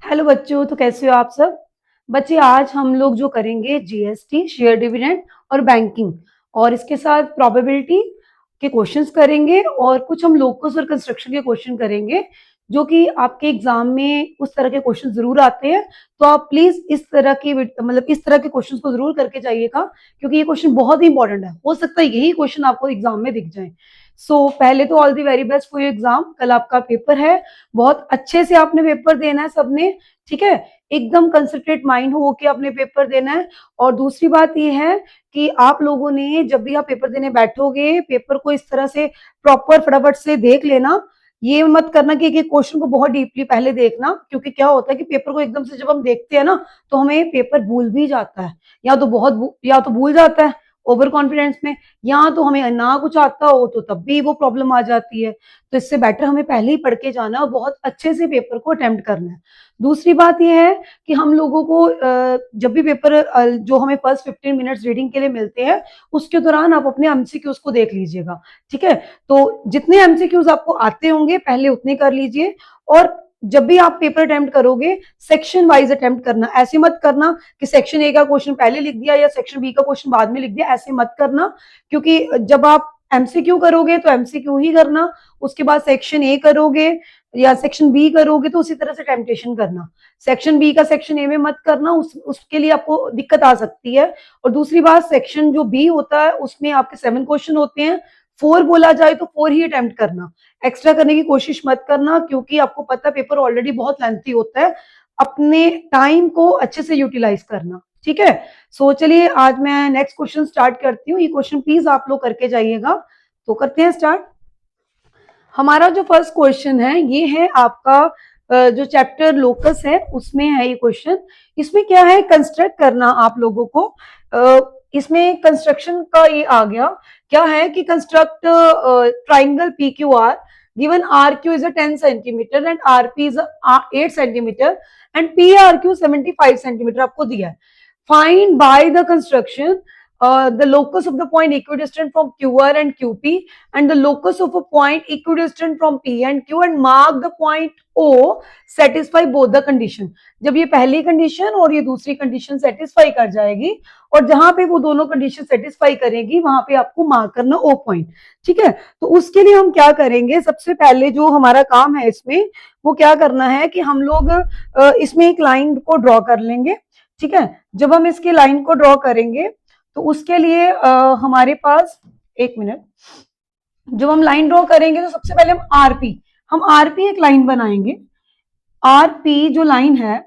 Hello बच्चों, तो कैसे हो आप सब। बच्चे, आज हम लोग जो करेंगे जीएसटी, शेयर डिविडेंड और बैंकिंग, और इसके साथ प्रोबेबिलिटी के क्वेश्चंस करेंगे और कुछ हम लोकस और कंस्ट्रक्शन के क्वेश्चन करेंगे जो कि आपके एग्जाम में उस तरह के क्वेश्चन जरूर आते हैं। तो आप प्लीज इस तरह की इस तरह के क्वेश्चंस को जरूर करके जाइएगा, क्योंकि ये क्वेश्चन बहुत ही इंपॉर्टेंट है। हो सकता है यही क्वेश्चन आपको एग्जाम में दिख जाए। पहले तो all the very best for your exam. कल आपका पेपर है, बहुत अच्छे से आपने पेपर देना है सबने, ठीक है। एकदम कंसंट्रेट माइंड हो के आपने पेपर देना है। और दूसरी बात ये है कि आप लोगों ने जब भी आप पेपर देने बैठोगे, पेपर को इस तरह से प्रॉपर फटाफट से देख लेना। ये मत करना कि एक क्वेश्चन को बहुत डीपली पहले देखना, क्योंकि क्या होता है कि पेपर को एकदम से जब हम देखते हैं ना, तो हमें पेपर भूल भी जाता है, या तो भूल जाता है ओवर कॉन्फिडेंस में, या तो हमें ना कुछ आता हो तो तब भी वो प्रॉब्लम आ जाती है। तो इससे बेटर हमें पहले ही पढ़ के जाना और बहुत अच्छे से पेपर को अटेम्प्ट करना है। दूसरी बात यह है कि हम लोगों को जब भी पेपर जो हमें फर्स्ट 15 मिनट्स रीडिंग के लिए मिलते हैं, उसके दौरान आप अपने एमसीक्यूज को देख लीजिएगा, ठीक है। तो जितने एमसीक्यूज आपको आते होंगे पहले उतने कर लीजिए। और जब भी आप पेपर अटेम्प्ट करोगे, सेक्शन वाइज अटेम्प्ट करना। ऐसे मत करना कि सेक्शन ए का क्वेश्चन पहले लिख दिया या सेक्शन बी का क्वेश्चन बाद में लिख दिया, ऐसे मत करना। क्योंकि जब आप एमसीक्यू करोगे तो एमसीक्यू ही करना, उसके बाद सेक्शन ए करोगे या सेक्शन बी करोगे तो उसी तरह से टेम्पटेशन करना। सेक्शन बी का सेक्शन ए में मत करना, उसके लिए आपको दिक्कत आ सकती है। और दूसरी बात, सेक्शन जो बी होता है उसमें आपके 7 क्वेश्चन होते हैं, 4 बोला जाए तो 4 ही अटेम्प्ट करना, एक्स्ट्रा करने की कोशिश मत करना, क्योंकि आपको पता पेपर ऑलरेडी बहुत लेंथी होता है। अपने टाइम को अच्छे से यूटिलाइज करना, ठीक है। चलिए आज मैं नेक्स्ट क्वेश्चन स्टार्ट करती हूँ। ये क्वेश्चन प्लीज आप लोग करके जाइएगा। तो करते हैं स्टार्ट। हमारा जो फर्स्ट क्वेश्चन है ये है आपका जो चैप्टर लोकस है उसमें है ये क्वेश्चन। इसमें क्या है, कंस्ट्रक्ट करना आप लोगों को। इसमें कंस्ट्रक्शन का ये आ गया। क्या है कि construct triangle P Q R, given R Q is 10 centimetre and R P is 8 centimetre and P R Q 75 centimetre आपको दिया है। Find by the construction the locus of the point equidistant from QR and QP and the locus of a point equidistant from P and Q and mark the point O satisfy both the condition। जब ये पहली condition और ये दूसरी condition satisfy कर जाएगी और जहां पे वो दोनों कंडीशन सेटिस्फाई करेगी वहां पे आपको मार्क करना ओ पॉइंट, ठीक है। तो उसके लिए हम क्या करेंगे, सबसे पहले जो हमारा काम है इसमें वो क्या करना है कि हम लोग इसमें एक लाइन को ड्रॉ कर लेंगे, ठीक है। जब हम इसकी लाइन को ड्रॉ करेंगे तो उसके लिए हमारे पास, एक मिनट, जब हम लाइन ड्रॉ करेंगे तो सबसे पहले हम आरपी एक लाइन बनाएंगे। आरपी जो लाइन है,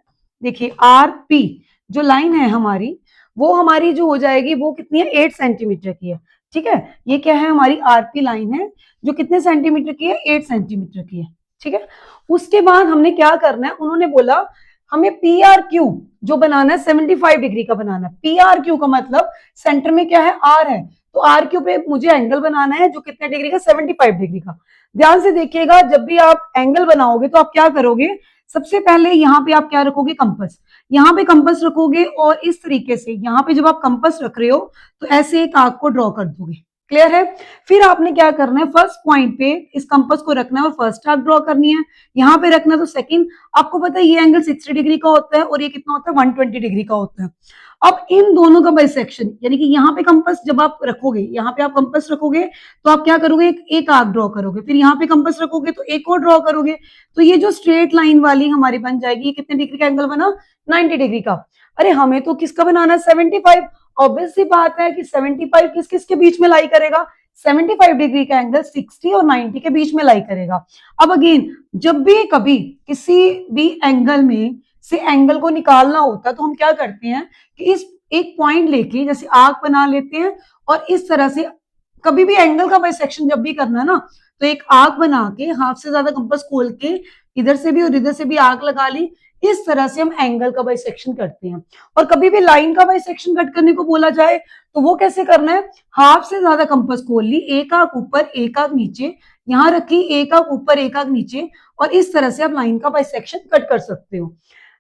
देखिए आरपी जो लाइन है हमारी, वो हमारी जो हो जाएगी वो कितनी है, 8 सेंटीमीटर की है, ठीक है। ये क्या है, हमारी आरपी लाइन है जो कितने सेंटीमीटर की है, 8 सेंटीमीटर की है, ठीक है। उसके बाद हमने क्या करना है, उन्होंने बोला हमें पी आर क्यू जो बनाना है 75 डिग्री का बनाना है। पी आर क्यू का मतलब सेंटर में क्या है, आर है, तो आर क्यू पे मुझे एंगल बनाना है जो कितने डिग्री का, 75 डिग्री का। ध्यान से देखिएगा, जब भी आप एंगल बनाओगे तो आप क्या करोगे, सबसे पहले यहाँ पे आप क्या रखोगे, कंपस। यहाँ पे कंपस रखोगे और इस तरीके से यहाँ पे जब आप कंपस रख रहे हो तो ऐसे एक आर्क को ड्रॉ कर दोगे। क्लियर है। फिर आपने क्या करना है, फर्स्ट पॉइंट पे इस कंपस को रखना है और फर्स्ट आर्क ड्रॉ करनी है। यहाँ पे रखना है तो सेकंड। आपको पता है ये एंगल 60 डिग्री का होता है और ये कितना होता है, 120 डिग्री का होता है। अब इन दोनों का बाइसेक्शन, यानी कि यहाँ पे कंपस जब आप रखोगे, यहाँ पे आप कंपस रखोगे तो आप क्या करोगे, एक आर्क ड्रॉ करोगे, फिर यहाँ पे कंपस रखोगे तो एक और ड्रॉ करोगे, तो ये जो स्ट्रेट लाइन वाली हमारी बन जाएगी। ये कितने डिग्री का एंगल बना, 90 डिग्री का। अरे हमें तो किसका बनाना है, 75। ऑब्वियस सी बात है कि 75 किस किस के बीच में लाई करेगा, 75 डिग्री का एंगल 60 और 90 के बीच में लाई करेगा। अब अगेन, जब भी कभी किसी भी एंगल में से एंगल को निकालना होता है तो हम क्या करते हैं कि इस एक पॉइंट लेके जैसे आर्क बना लेते हैं और इस तरह से कभी भी एंगल का बाइसेक्शन जब भी करना है ना, तो एक आर्क बना के हाफ से ज्यादा कंपास खोल के इधर से भी और इधर से भी आर्क लगा ली। इस तरह से हम एंगल का बाइसेक्शन करते हैं। और कभी भी लाइन का बाइसेक्शन कट करने को बोला जाए तो वो कैसे करना है, हाफ से ज्यादा कंपास खोल ली, एक आंख ऊपर एक आंख नीचे, यहां रखी, एक आंख ऊपर एक आंख नीचे, और इस तरह से आप लाइन का बाइसेक्शन कट कर सकते हो।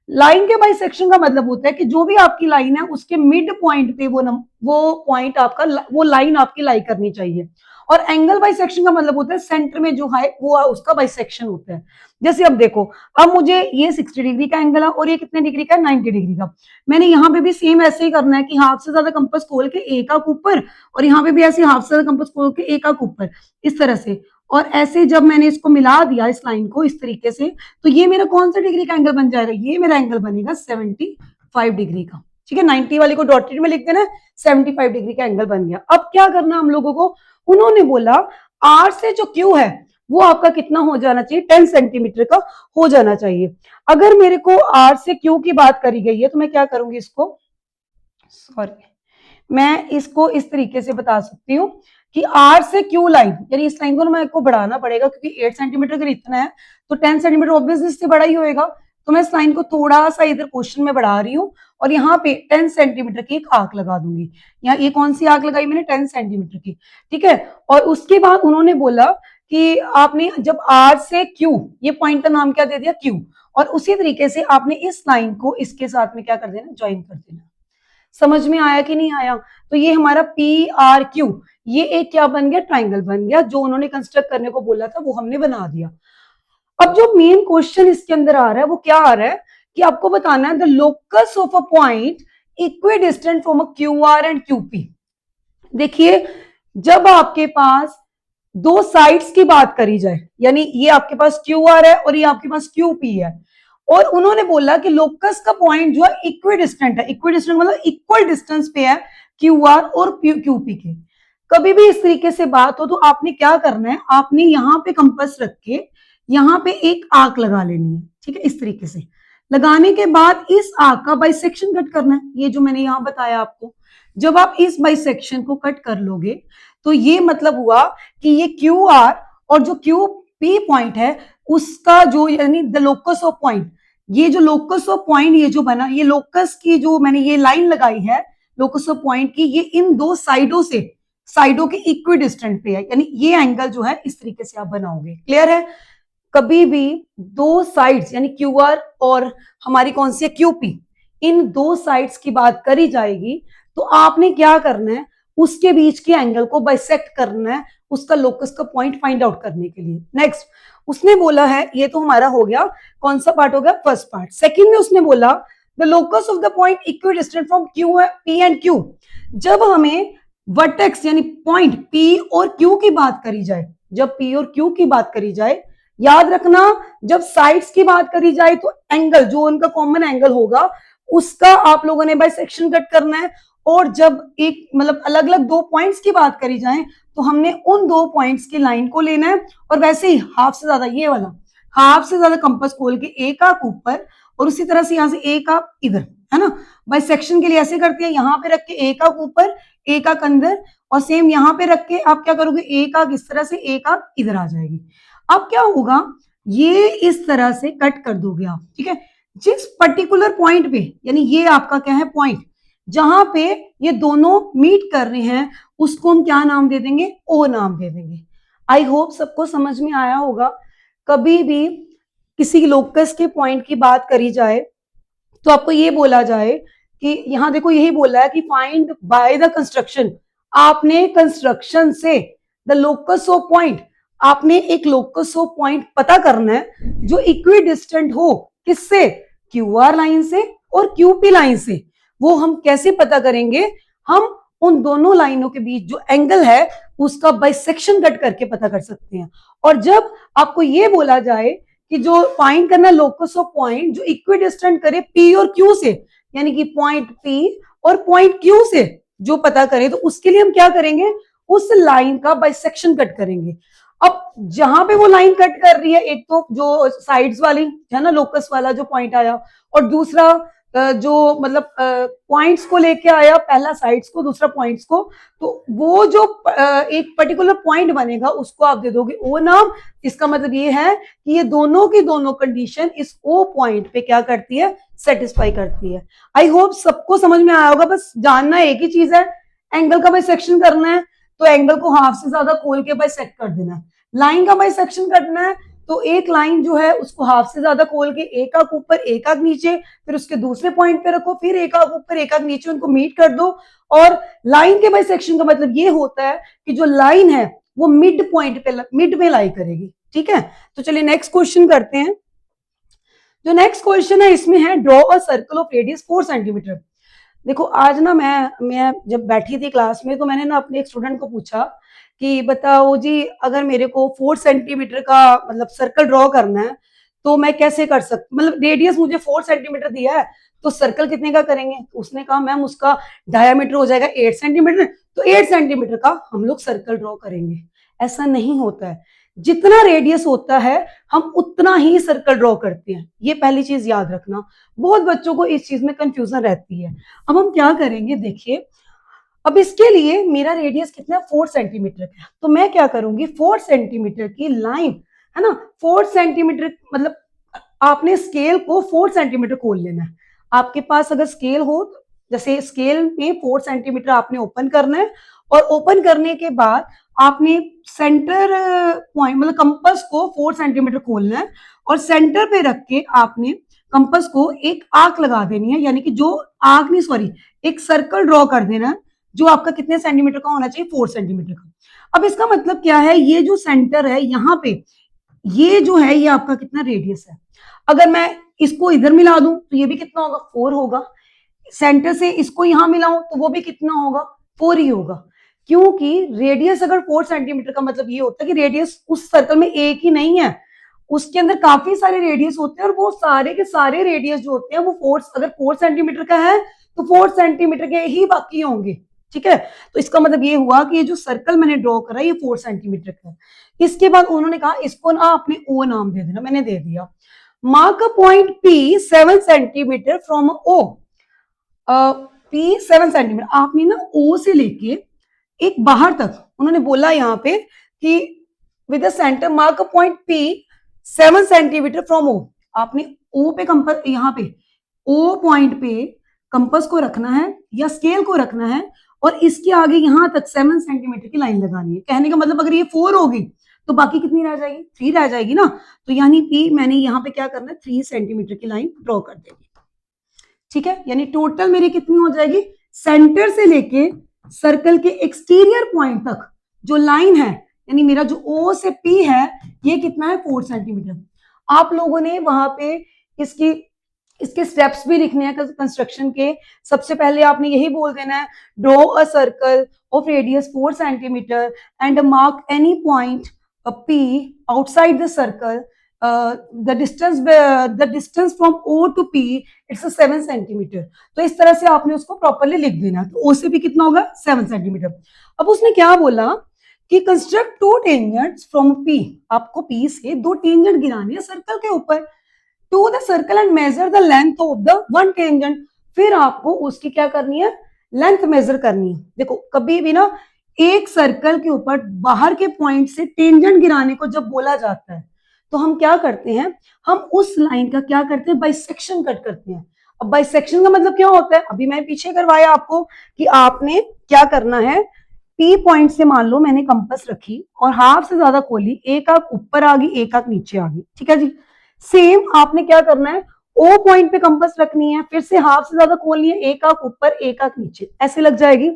लाइन के बाइसेक्शन का मतलब होता है कि जो भी आपकी लाइन है उसके मिड पॉइंट पे वो पॉइंट आपका, वो लाइन आपकी लाई करनी चाहिए। और एंगल बाइसेक्शन का मतलब होता है सेंटर में जो है वो उसका बाइसेक्शन होता है। जैसे अब देखो, अब मुझे ये 60 डिग्री का एंगल है और ये कितने डिग्री का है, 90 डिग्री का। मैंने यहाँ पे भी सेम ऐसे ही करना है कि हाफ से ज्यादा कंपास खोल के एक आंख ऊपर, और यहाँ पे भी ऐसे हाफ से ज्यादा कंपास खोल के एक आंख ऊपर, इस तरह से। और ऐसे जब मैंने इसको मिला दिया इस लाइन को इस तरीके से, तो ये मेरा कौन सा डिग्री का एंगल बन जाएगा, ये मेरा एंगल बनेगा 75 डिग्री का। ठीक है, 90 वाली को डॉटेड में लिख देना, 75 डिग्री का एंगल बन गया। अब क्या करना हम लोगों को, उन्होंने बोला आर से जो क्यू है वो आपका कितना हो जाना चाहिए, 10 सेंटीमीटर का हो जाना चाहिए। अगर मेरे को आर से क्यू की बात करी गई है तो मैं क्या करूंगी, इसको सॉरी मैं इसको इस तरीके से बता सकती हूँ कि आर से क्यू लाइन, यानी इस लाइन को ना मेरे को बढ़ाना पड़ेगा, क्योंकि 8 सेंटीमीटर अगर इतना है तो 10 सेंटीमीटर ऑब्वियसली इससे बड़ा ही होएगा। तो मैं इस लाइन को थोड़ा सा इधर क्वेश्चन में बढ़ा रही हूँ और यहाँ पे 10 सेंटीमीटर की एक आर्क लगा दूंगी। यहाँ ये कौन सी आर्क लगाई मैंने, 10 सेंटीमीटर की। ठीक है, और उसके बाद उन्होंने बोला कि आपने जब आर से क्यू, ये पॉइंट का नाम क्या दे दिया, क्यू, और उसी तरीके से आपने इस लाइन को इसके साथ में क्या कर देना, ज्वाइन कर देना। समझ में आया कि नहीं आया? तो ये हमारा पी आर क्यू, ये एक क्या बन गया, ट्राइंगल बन गया। जो उन्होंने कंस्ट्रक्ट करने को बोला था वो हमने बना दिया। अब जो मेन क्वेश्चन इसके अंदर आ रहा है वो क्या आ रहा है कि आपको बताना है the locus of a point equidistant from a Q R and Q P. देखिए, जब आपके पास दो साइड्स की बात करी जाए, यानी ये आपके पास क्यू आर है और ये आपके पास क्यू पी है, और उन्होंने बोला कि लोकस का पॉइंट जो है इक्विडिस्टेंट है, इक्विडिस्टेंट मतलब इक्वल डिस्टेंस पे है क्यू आर और क्यू पी के। कभी भी इस तरीके से बात हो तो आपने क्या करना है, आपने यहाँ पे कंपास रख के यहाँ पे एक आर्क लगा लेनी है। ठीक है, इस तरीके से लगाने के बाद इस आर्क का बाइसेक्शन कट करना है, ये जो मैंने यहाँ बताया आपको। जब आप इस बाइसेक्शन को कट कर लोगे तो ये मतलब हुआ कि ये क्यू आर और जो क्यू पी पॉइंट है उसका जो, यानी द लोकस ऑफ पॉइंट, ये जो लोकस ऑफ पॉइंट ये जो बना, ये लोकस की जो मैंने ये लाइन लगाई है लोकस ऑफ पॉइंट की, ये इन दो साइडों से, साइडों के इक्विडिस्टेंट पे है, यानी ये एंगल जो है इस तरीके से आप बनाओगे। क्लियर है? कभी भी दो साइड्स यानी क्यू आर और हमारी कौन सी है, क्यू पी, इन दो साइड्स की बात करी जाएगी तो आपने क्या करना है, उसके बीच के एंगल को बाइसेक्ट करना है, उसका लोकस का पॉइंट फाइंड आउट करने के लिए। नेक्स्ट उसने बोला है, ये तो हमारा हो गया, कौन सा पार्ट हो गया, फर्स्ट पार्ट। सेकंड में उसने बोला the locus of the point equidistant from Q P and Q. जब हमें वर्टेक्स यानी पॉइंट पी और क्यू की बात करी जाए, जब पी और क्यू की बात करी जाए, याद रखना जब साइड्स की बात करी जाए तो एंगल जो उनका कॉमन एंगल होगा उसका आप लोगों ने बाइसेक्शन कट करना है, और जब एक मतलब अलग अलग दो पॉइंट्स की बात करी जाए तो हमने उन दो पॉइंट्स की लाइन को लेना है, और वैसे ही हाफ से ज्यादा, ये वाला हाफ से ज्यादा कंपास खोल के एक आंख ऊपर, और उसी तरह से यहां से एक आंख इधर, है ना, बाइसेक्शन के लिए ऐसे करते हैं, यहां पे रख के एक आंख ऊपर एक आंख अंदर, और सेम यहां पे रख के आप क्या करोगे, एक आंख इस तरह से एक आंख इधर आ जाएगी। अब क्या होगा, ये इस तरह से कट कर दोगे आप। ठीक है, जिस पर्टिकुलर पॉइंट पे, यानी ये आपका क्या है पॉइंट, जहां पे ये दोनों मीट कर रहे हैं उसको हम क्या नाम दे देंगे, ओ नाम दे देंगे। आई होप सबको समझ में आया होगा। कभी भी किसी लोकस के पॉइंट की बात करी जाए तो आपको ये बोला जाए कि यहां देखो यही बोला है कि फाइंड बाय द कंस्ट्रक्शन, आपने कंस्ट्रक्शन से द लोकस ऑफ पॉइंट, आपने एक लोकस ऑफ पॉइंट पता करना है जो इक्विडिस्टेंट हो, किससे, क्यू आर लाइन से और क्यू पी लाइन से। वो हम कैसे पता करेंगे, हम उन दोनों लाइनों के बीच जो एंगल है उसका बाइसेक्शन कट करके पता कर सकते हैं। और जब आपको ये बोला जाए कि जो फाइंड करना लोकस ऑफ पॉइंट जो इक्विडिस्टेंट करे पी और क्यू से, यानी कि पॉइंट पी और पॉइंट क्यू से जो पता करें, तो उसके लिए हम क्या करेंगे, उस लाइन का बाइसेक्शन कट करेंगे। अब जहां पे वो लाइन कट कर रही है, एक तो जो साइड्स वाली है ना लोकस वाला जो पॉइंट आया, और दूसरा जो मतलब पॉइंट्स को लेके आया, पहला साइड्स को दूसरा पॉइंट्स को, तो वो जो एक पर्टिकुलर पॉइंट बनेगा उसको आप दे दोगे ओ नाम। इसका मतलब ये है कि ये दोनों की दोनों कंडीशन इस ओ पॉइंट पे क्या करती है, सेटिस्फाई करती है। आई होप सबको समझ में आया होगा। बस जानना एक ही चीज है, एंगल का बाइसेक्शन करना है तो एंगल को हाफ से ज्यादा खोल के बाइसेक्ट कर देना है। लाइन का बाइसेक्शन करना है तो एक लाइन जो है उसको हाफ से ज्यादा खोल के एक आंख ऊपर एक आंख नीचे, फिर उसके दूसरे पॉइंट पे रखो, फिर एक आंख ऊपर एक आंख नीचे, उनको मीट कर दो। और लाइन के बाइसेक्शन का मतलब ये होता है कि जो लाइन है वो मिड पॉइंट पे, मिड में लाई करेगी। ठीक है, तो चलिए नेक्स्ट क्वेश्चन करते हैं। जो नेक्स्ट क्वेश्चन है इसमें है draw a circle of radius 4 centimetre. देखो आज ना मैं जब बैठी थी क्लास में तो मैंने ना अपने एक स्टूडेंट को पूछा कि बताओ जी, अगर मेरे को 4 सेंटीमीटर का मतलब सर्कल ड्रॉ करना है तो मैं कैसे कर सकती, मतलब रेडियस मुझे 4 सेंटीमीटर दिया है तो सर्कल कितने का करेंगे। तो उसने कहा मैम उसका डायमीटर हो जाएगा 8 सेंटीमीटर, तो 8 सेंटीमीटर का हम लोग सर्कल ड्रॉ करेंगे। ऐसा नहीं होता है, जितना रेडियस होता है हम उतना ही सर्कल ड्रॉ करते हैं, ये पहली चीज याद रखना। बहुत बच्चों को इस चीज में कंफ्यूजन रहती है। अब हम क्या करेंगे, देखिए अब इसके लिए मेरा रेडियस कितना है 4 सेंटीमीटर का, तो मैं क्या करूंगी 4 सेंटीमीटर की लाइन है ना, 4 सेंटीमीटर मतलब आपने स्केल को 4 सेंटीमीटर खोल लेना है। आपके पास अगर स्केल हो तो जैसे स्केल में 4 सेंटीमीटर आपने ओपन करना है, और ओपन करने के बाद आपने सेंटर पॉइंट मतलब कंपास को 4 सेंटीमीटर खोलना है, और सेंटर पे रख के आपने कंपास को एक आर्क लगा देनी है, यानी कि जो आर्क नहीं सॉरी एक सर्कल ड्रॉ कर देना है जो आपका कितने सेंटीमीटर का होना चाहिए 4 सेंटीमीटर का। अब इसका मतलब क्या है, ये जो सेंटर है यहाँ पे ये जो है ये आपका कितना रेडियस है। अगर मैं इसको इधर मिला दूं तो ये भी कितना होगा 4 होगा, सेंटर से इसको यहां मिलाऊं तो वो भी कितना होगा 4 ही होगा। क्योंकि रेडियस अगर 4 सेंटीमीटर का मतलब ये होता है कि रेडियस उस सर्कल में एक ही नहीं है, उसके अंदर काफी सारे रेडियस होते हैं, और वो सारे के सारे रेडियस जो होते हैं वो 4 अगर 4 सेंटीमीटर का है तो 4 सेंटीमीटर के ही बाकी होंगे। ठीक है, तो इसका मतलब ये हुआ कि ये जो सर्कल मैंने ड्रॉ करा ये 4 सेंटीमीटर का है। इसके बाद उन्होंने कहा इसको ना आपने ओ नाम दे देना, मैंने दे दिया। Mark a point P 7 centimetre from O, P 7 centimetre आपने ना ओ से लेके एक बाहर तक, उन्होंने बोला यहाँ पे कि with the centre mark a point P 7 centimetre from O, आपने ओ पे कंपास यहाँ पे ओ पॉइंट पे कंपास को रखना है या स्केल को रखना है, और इसके आगे यहां तक 7 सेंटीमीटर की लाइन लगानी है। कहने का मतलब अगर ये 4 होगी तो बाकी कितनी रह जाएगी 3 रह जाएगी ना, तो यानी पी मैंने यहाँ पे क्या करना है 3 सेंटीमीटर की लाइन ड्रॉ कर देगी। ठीक है, यानी टोटल मेरी कितनी हो जाएगी, सेंटर से लेके सर्कल के एक्सटीरियर पॉइंट तक जो लाइन है, यानी मेरा जो ओ से पी है ये कितना है 4 सेंटीमीटर। आप लोगों ने वहां पे इसके स्टेप्स भी लिखने हैं कंस्ट्रक्शन के। सबसे पहले आपने यही बोल देना है draw a circle of radius 4 centimetre and mark any point P outside the circle, the distance from O to P it's a 7 centimetre. तो इस तरह से आपने उसको प्रॉपरली लिख देना। तो O से भी कितना होगा 7 सेंटीमीटर। अब उसने क्या बोला कि कंस्ट्रक्ट 2 टेंजेंट्स फ्रॉम P, आपको P से 2 टेंजेंट गिराने हैं सर्कल के ऊपर, to the circle and measure the लेंथ ऑफ द 1 टेंजेंट, फिर आपको उसकी क्या करनी है लेंथ मेजर करनी है। देखो कभी भी ना एक सर्कल के ऊपर बाहर के पॉइंट से टेंजेंट गिराने को जब बोला जाता है तो हम क्या करते हैं, हम उस लाइन का क्या करते हैं बाइसेक्शन कट करते हैं। अब बाइसेक्शन का मतलब क्या होता है, अभी मैं पीछे करवाया आपको कि आपने क्या करना है, पी पॉइंट से मान लो मैंने कंपास रखी और हाफ से ज्यादा खोली, एक आंख ऊपर आ गई एक आंख नीचे आ गई। ठीक है जी, सेम आपने क्या करना है ओ पॉइंट पे कंपास रखनी है, फिर से हाफ से ज्यादा खोलनी है, एक आंख ऊपर एक आंख नीचे ऐसे लग जाएगी।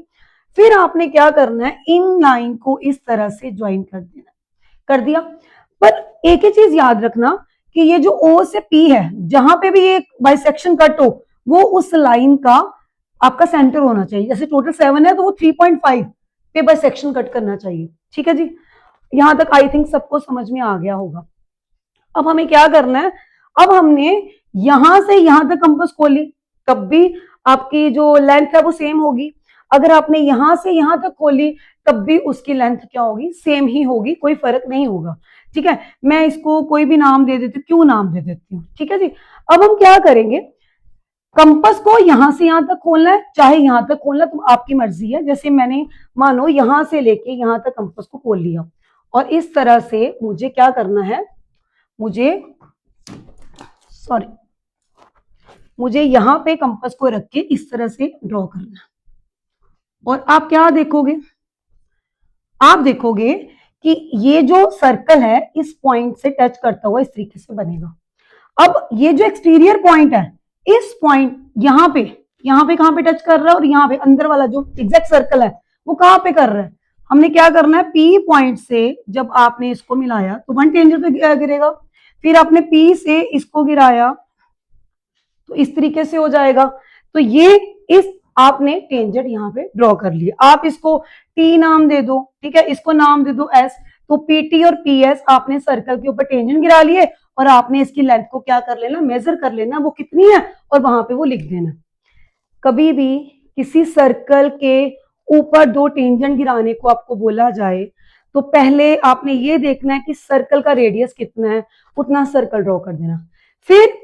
फिर आपने क्या करना है इन लाइन को इस तरह से ज्वाइन कर देना, कर दिया। पर एक ही चीज याद रखना कि ये जो O से P है जहां पे भी एक बाइसेक्शन कट हो वो उस लाइन का आपका सेंटर होना चाहिए। जैसे टोटल 7 है तो वो 3.5 पे बाइसेक्शन कट करना चाहिए। ठीक है जी, यहां तक आई थिंक सबको समझ में आ गया होगा। अब हमें क्या करना है, अब हमने यहां से यहां तक कंपास खोली तब भी आपकी जो लेंथ है वो सेम होगी, अगर आपने यहां से यहां तक खोली तब भी उसकी लेंथ क्या होगी सेम ही होगी, कोई फर्क नहीं होगा। ठीक है, मैं इसको कोई भी नाम दे देती हूँ, क्यों नाम दे देती हूँ। ठीक है जी, अब हम क्या करेंगे, कंपास को यहां से यहां तक खोलना है चाहे यहां तक खोलना, तो आपकी मर्जी है। जैसे मैंने मानो यहां से लेके यहां तक कंपास को खोल लिया और इस तरह से मुझे क्या करना है, मुझे यहां पे कंपास को रख के इस तरह से ड्रॉ करना है। और आप क्या देखोगे, आप देखोगे कि ये जो सर्कल है इस पॉइंट से टच करता हुआ इस तरीके से बनेगा। अब ये जो एक्सटीरियर पॉइंट है इस पॉइंट यहाँ पे कहां पे टच कर रहा है, और यहाँ पे अंदर वाला जो एग्जैक्ट सर्कल है वो कहां पे कर रहा है, हमने क्या करना है, P पॉइंट से जब आपने इसको मिलाया तो 1 टेंजेंट पे गिरेगा, फिर आपने P से इसको गिराया तो इस तरीके से हो जाएगा। तो ये इस आपने टेंजेंट यहाँ पे ड्रॉ कर लिया। आप इसको टी नाम दे दो, ठीक है, इसको नाम दे दो एस। तो पीटी और पीएस आपने सर्कल के ऊपर टेंजेंट गिरा लिए और आपने इसकी लेंथ को क्या कर लेना, मेजर कर लेना वो कितनी है और वहां पे वो लिख देना। कभी भी किसी सर्कल के ऊपर 2 टेंजेंट गिराने को आपको बोला जाए तो पहले आपने ये देखना है कि सर्कल का रेडियस कितना है, उतना सर्कल ड्रॉ कर देना। फिर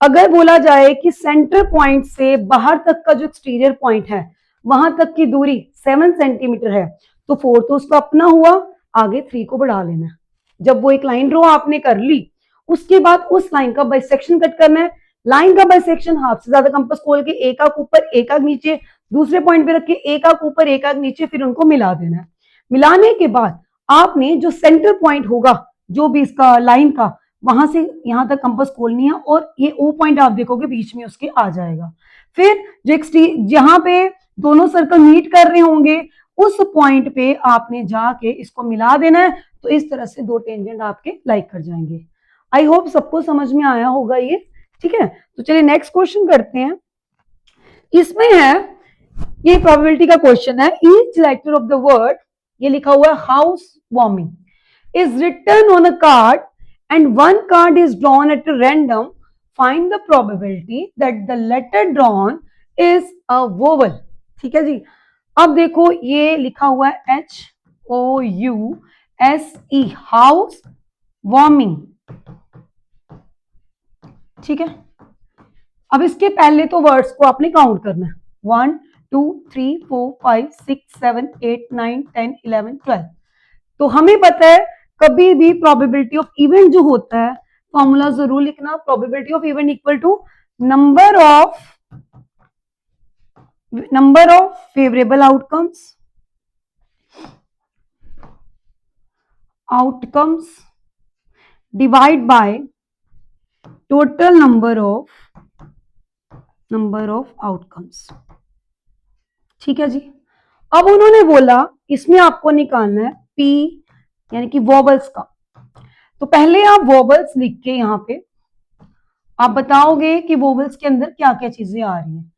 अगर बोला जाए कि सेंटर पॉइंट से बाहर तक का जो एक्सटीरियर पॉइंट है वहां तक की दूरी 7 सेंटीमीटर है तो 4 तो उसका अपना हुआ, आगे 3 को बढ़ा लेना। जब वो एक लाइन ड्रॉ आपने कर ली उसके बाद उस लाइन का बाइसेक्शन कट करना है। लाइन का बाइसेक्शन हाफ से ज्यादा कंपास खोल के एक आंख ऊपर एक आंख नीचे दूसरे पॉइंट पे रख के एक आंख ऊपर एक आंख नीचे, फिर उनको मिला देना है। मिलाने के बाद आपने जो सेंटर पॉइंट होगा जो भी इसका लाइन का, वहां से यहां तक कंपास खोलनी है और ये ओ पॉइंट आप देखोगे बीच में उसके आ जाएगा। फिर जो जहां पे दोनों सर्कल मीट कर रहे होंगे उस पॉइंट पे आपने जाके इसको मिला देना है। तो इस तरह से 2 टेंजेंट आपके लाइक कर जाएंगे। आई होप सबको समझ में आया होगा ये, ठीक है। तो चलिए नेक्स्ट क्वेश्चन करते हैं। इसमें है, ये प्रोबेबिलिटी का क्वेश्चन है, each letter of the word, ये लिखा हुआ है house warming is written on a card and one card is drawn at random, find the probability that the letter drawn is a vowel। ठीक है जी। अब देखो ये लिखा हुआ है HOUSE, हाउस वार्मिंग, ठीक है। अब इसके पहले तो वर्ड्स को आपने काउंट करना है, 1 2 3 4 5 6 7 8 9 10 11 12। तो हमें पता है कभी भी प्रोबेबिलिटी ऑफ इवेंट जो होता है, फॉर्मूला जरूर लिखना, probability of event equal to number of favourable outcomes divide by total number of outcomes. ठीक है जी। अब उन्होंने बोला इसमें आपको निकालना है P यानी कि वोबल्स का। तो पहले आप वोबल्स लिख के यहाँ पे आप बताओगे कि वोबल्स के अंदर क्या क्या चीजें आ रही हैं।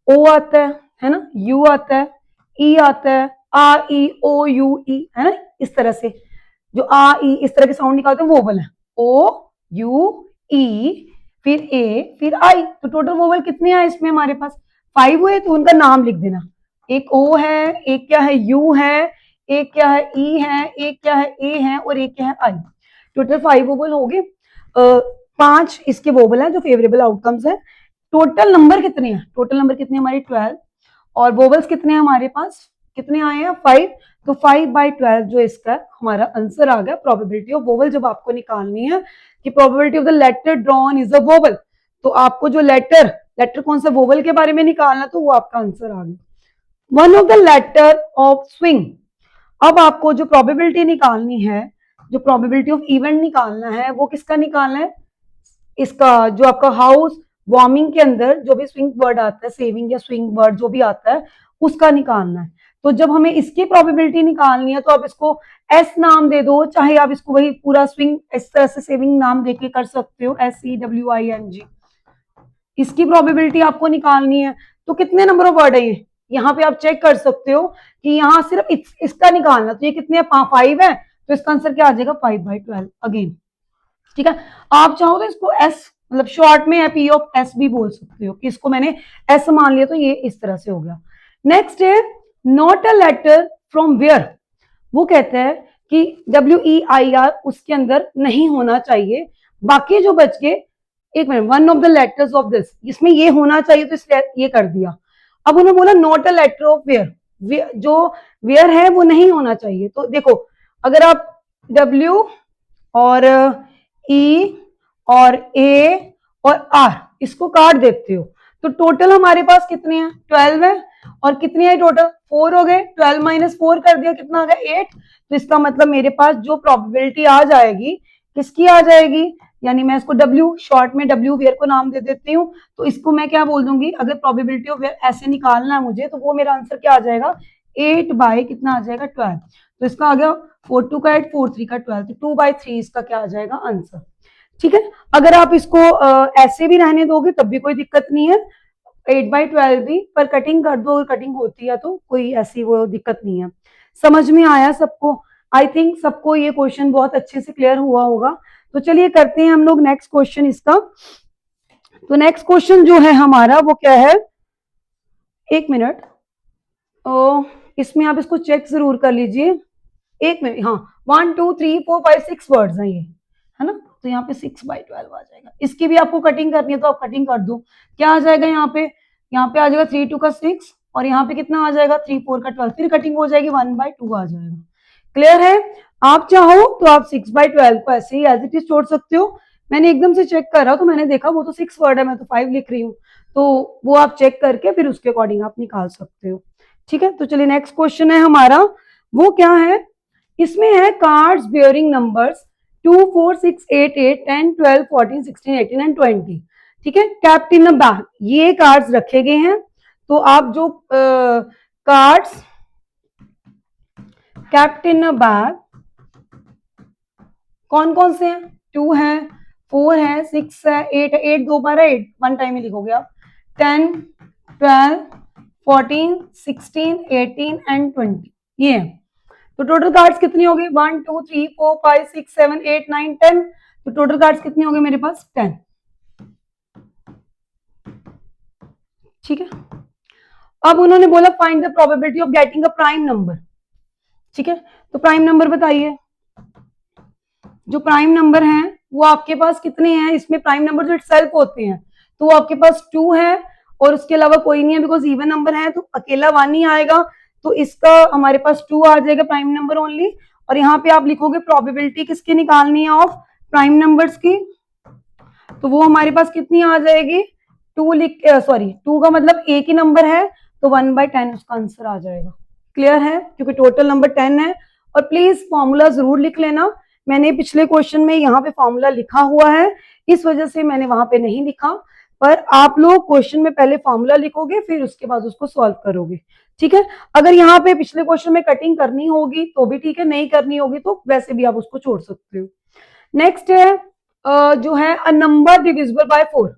O आता है ना, U आता है, E आता है, आ ई ओ यू ई, है ना, इस तरह से जो आ ई इस तरह के साउंड निकालते हैं वोबल है। O U E फिर A फिर I। तो टोटल वोबल कितने हैं इसमें हमारे पास 5 हुए। तो उनका नाम लिख देना, एक O है, एक क्या है U है, एक क्या है E है, एक क्या है A है और एक क्या है I। टोटल 5 वोबल हो गए। 5 इसके वोबल हैं जो फेवरेबल आउटकम्स है। टोटल नंबर कितने हैं, टोटल नंबर कितने हमारे 12 और वोबल्स कितने हैं हमारे पास, कितने आए हैं 5। तो 5/12 जो इसका हमारा आंसर आ गया। प्रोबेबिलिटी ऑफ वोबल जब आपको निकालनी है कि probability of the letter drawn is a vowel, तो आपको जो लेटर कौन सा वोबल के बारे में निकालना, तो वो आपका आंसर आ गया। One of the letter of swing. अब आपको जो प्रोबेबिलिटी निकालनी है, जो प्रोबेबिलिटी ऑफ इवेंट निकालना है, वो किसका निकालना है, इसका जो आपका हाउस वार्मिंग के अंदर जो भी स्विंग वर्ड आता है, सेविंग या स्विंग वर्ड जो भी आता है उसका निकालना है। तो जब हमें इसकी प्रोबेबिलिटी निकालनी है तो आप इसको एस नाम दे दो, चाहे आप इसको वही पूरा स्विंग इस तरह से सेविंग नाम देके कर सकते हो, SEWING। इसकी प्रोबेबिलिटी आपको निकालनी है। तो कितने नंबर ऑफ वर्ड है ये, यहाँ पे आप चेक कर सकते हो कि यहाँ सिर्फ इसका निकालना, तो ये कितने 5 है, तो इसका आंसर क्या आ जाएगा 5/12 अगेन। ठीक है। आप चाहो तो इसको एस मतलब शॉर्ट में P ऑफ S भी बोल सकते हो कि इसको मैंने S मान लिया तो ये इस तरह से हो गया। नेक्स्ट है not a letter from where. वो कहते हैं कि WEIR उसके अंदर नहीं होना चाहिए, बाकी जो बच गए, एक minute, one of the letters of this, इसमें ये होना चाहिए तो इसलिए ये कर दिया। अब उन्होंने बोला not a letter of where, जो वेयर है वो नहीं होना चाहिए। तो देखो अगर आप W और E और A और R इसको काट देते हो तो टोटल हमारे पास कितने हैं 12 है, और कितने हैं टोटल 4 हो गए। 12 - 4 कर दिया कितना आ गया 8। तो इसका मतलब मेरे पास जो प्रोबेबिलिटी आ जाएगी किसकी आ जाएगी, यानी मैं इसको W शॉर्ट में W वेयर को नाम दे देती हूँ। तो इसको मैं क्या बोल दूंगी, अगर प्रोबेबिलिटी ऑफ वेयर ऐसे निकालना है मुझे तो वो मेरा आंसर क्या आ जाएगा 8 बाई कितना आ जाएगा 12। तो इसका आ गया 4 2 का 8, 4 3 का 12, तो 2/3 इसका क्या आ जाएगा आंसर। ठीक है, अगर आप इसको ऐसे भी रहने दोगे तब भी कोई दिक्कत नहीं है, 8/12 भी, पर कटिंग कर दो, अगर कटिंग होती है तो कोई ऐसी वो दिक्कत नहीं है। समझ में आया सबको? आई थिंक सबको ये क्वेश्चन बहुत अच्छे से क्लियर हुआ होगा। तो चलिए करते हैं हम लोग नेक्स्ट क्वेश्चन इसका। तो नेक्स्ट क्वेश्चन जो है हमारा वो क्या है, एक मिनट, इसमें आप इसको चेक जरूर कर लीजिए, एक मिनट। हाँ, 1 2 3 4 5 6 वर्ड्स हैं ये, है ना, तो यहाँ पे 6/12 आ जाएगा। इसकी भी आपको कटिंग करनी है तो आप कटिंग कर दो। क्या आ जाएगा यहाँ पे, यहाँ पे आ जाएगा 3 2 का 6, और यहाँ पे कितना आ जाएगा 3 4 का 12, फिर कटिंग हो जाएगी 1/2 आ जाएगा। क्लियर है? आप चाहो तो आप 6/12 को ऐसे ही एज इट इज छोड़ सकते हो। मैंने एकदम से चेक करा तो मैंने देखा वो तो 6 वर्ड है, मैं तो 5 लिख रही हूँ, तो वो आप चेक करके फिर उसके अकॉर्डिंग आप निकाल सकते हो। ठीक है, तो चलिए नेक्स्ट क्वेश्चन है हमारा, वो क्या है, इसमें है कार्ड्स बियरिंग नंबर्स 2 4 6 8 8 10 12 14 16 18 एंड 20। ठीक है, कैप्ट इन अ बैग, ये कार्ड्स रखे गए हैं। तो आप जो cards kept in a bag कौन कौन से हैं, 2 है, 4 है, 6 है, 8 है, 8 दो बार है 8, वन टाइम ही लिखोगे आप, 10 12 14 16 18 एंड 20, ये है। तो टोटल कार्ड्स कितनी हो गई, 1 2 3 4 5 6 7 8 9 10, तो टोटल कार्ड्स कितनी हो गई मेरे पास 10। ठीक है, अब उन्होंने बोला find the probability of getting a prime number. ठीक है, तो प्राइम नंबर बताइए, जो प्राइम नंबर है वो आपके पास कितने हैं, इसमें प्राइम नंबर जो इटसेल्फ होते हैं, तो वो आपके पास 2 है और उसके अलावा कोई नहीं है, बिकॉज इवन नंबर है तो अकेला 1 ही आएगा, तो इसका हमारे पास 2 आ जाएगा प्राइम नंबर ओनली। और यहाँ पे आप लिखोगे प्रोबेबिलिटी किसकी निकालनी है, ऑफ प्राइम नंबर्स की, तो वो हमारे पास कितनी आ जाएगी, 2 लिख, सॉरी 2 का मतलब एक ही नंबर है, तो 1/10 उसका आंसर आ जाएगा। क्लियर है, क्योंकि टोटल नंबर 10 है। और प्लीज फॉर्मूला जरूर लिख लेना, मैंने पिछले क्वेश्चन में यहाँ पे फॉर्मूला लिखा हुआ है, इस वजह से मैंने वहां पे नहीं लिखा, पर आप लोग क्वेश्चन में पहले फॉर्मूला लिखोगे फिर उसके बाद उसको सॉल्व करोगे। ठीक है, अगर यहाँ पे पिछले क्वेश्चन में कटिंग करनी होगी तो भी ठीक है, नहीं करनी होगी तो वैसे भी आप उसको छोड़ सकते हो। नेक्स्ट है जो है अ नंबर डिविजिबल बाय 4।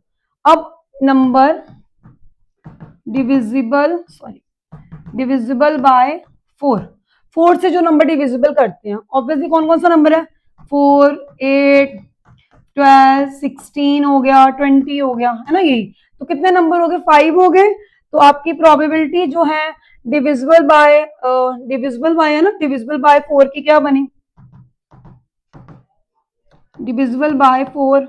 अब नंबर डिविजिबल बाय 4, 4 से जो नंबर डिविजिबल करते हैं ऑब्वियसली कौन कौन सा नंबर है, 4 8 12 16 हो गया, 20 हो गया, है ना, यही। तो कितने नंबर हो गए, 5 हो गए। तो आपकी प्रोबेबिलिटी जो है डिविजिबल बाय है ना, डिविजिबल बाय 4 की क्या बनी, डिविजिबल बाय 4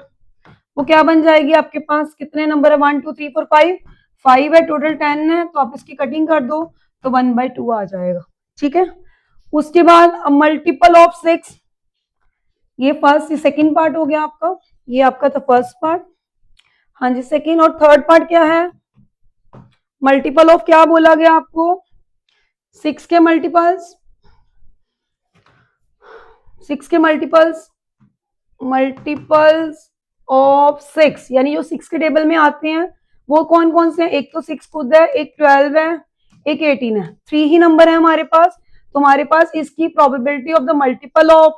वो क्या बन जाएगी, आपके पास कितने नंबर है, 1 2 3 4 5, 5 है, टोटल 10 है, तो आप इसकी कटिंग कर दो तो 1/2 आ जाएगा। ठीक है, उसके बाद मल्टीपल ऑफ 6, ये फर्स्ट सेकंड पार्ट हो गया आपका, ये आपका था फर्स्ट पार्ट। हाँ जी, सेकंड और थर्ड पार्ट क्या है, मल्टीपल ऑफ क्या बोला गया आपको, 6 के मल्टीपल्स, 6 के मल्टीपल्स ऑफ 6, यानी जो 6 के टेबल में आते हैं वो कौन कौन से हैं, एक तो 6 खुद है, एक 12 है, एक 18 है, 3 ही नंबर है हमारे पास। तो हमारे पास इसकी probability of the multiple of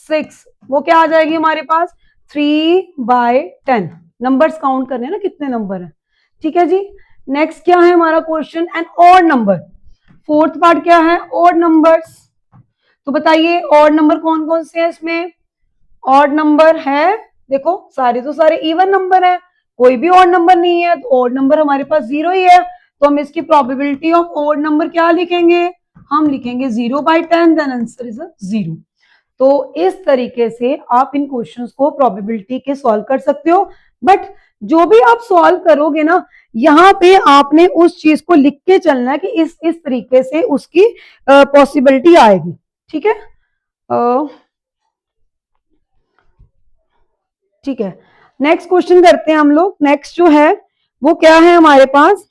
6 वो क्या आ जाएगी हमारे पास, 3/10। नंबर्स काउंट करने हैं ना कितने नंबर है। ठीक है जी, नेक्स्ट क्या है हमारा question, an odd number, fourth part क्या है, ऑड नंबर्स। तो बताइए ऑड नंबर कौन कौन से हैं इसमें, ऑड नंबर है, देखो सारे तो सारे इवन नंबर है, कोई भी ऑड नंबर नहीं है, तो ऑड नंबर हमारे पास 0 ही है, तो हम इसकी प्रोबेबिलिटी ऑफ ऑड नंबर क्या लिखेंगे, हम लिखेंगे 0/10, देन आंसर इज 0। तो इस तरीके से आप इन क्वेश्चंस को प्रोबेबिलिटी के सॉल्व कर सकते हो, बट जो भी आप सॉल्व करोगे ना, यहाँ पे आपने उस चीज को लिख के चलना है कि इस तरीके से उसकी पॉसिबिलिटी आएगी। ठीक है, ठीक है, नेक्स्ट क्वेश्चन करते हैं हम लोग। नेक्स्ट जो है वो क्या है हमारे पास,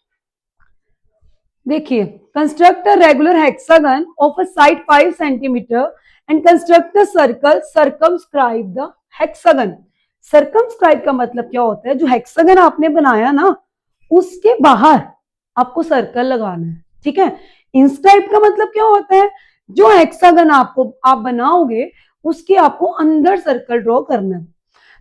देखिए, construct a regular hexagon of a side 5 centimetre and construct a circle circumscribe the hexagon. Circumscribe का मतलब क्या होता है, जो हेक्सागन आपने बनाया ना उसके बाहर आपको सर्कल लगाना है, ठीक है। इंस्क्राइब का मतलब क्या होता है, जो हेक्सागन आप बनाओगे उसके आपको अंदर सर्कल ड्रॉ करना है।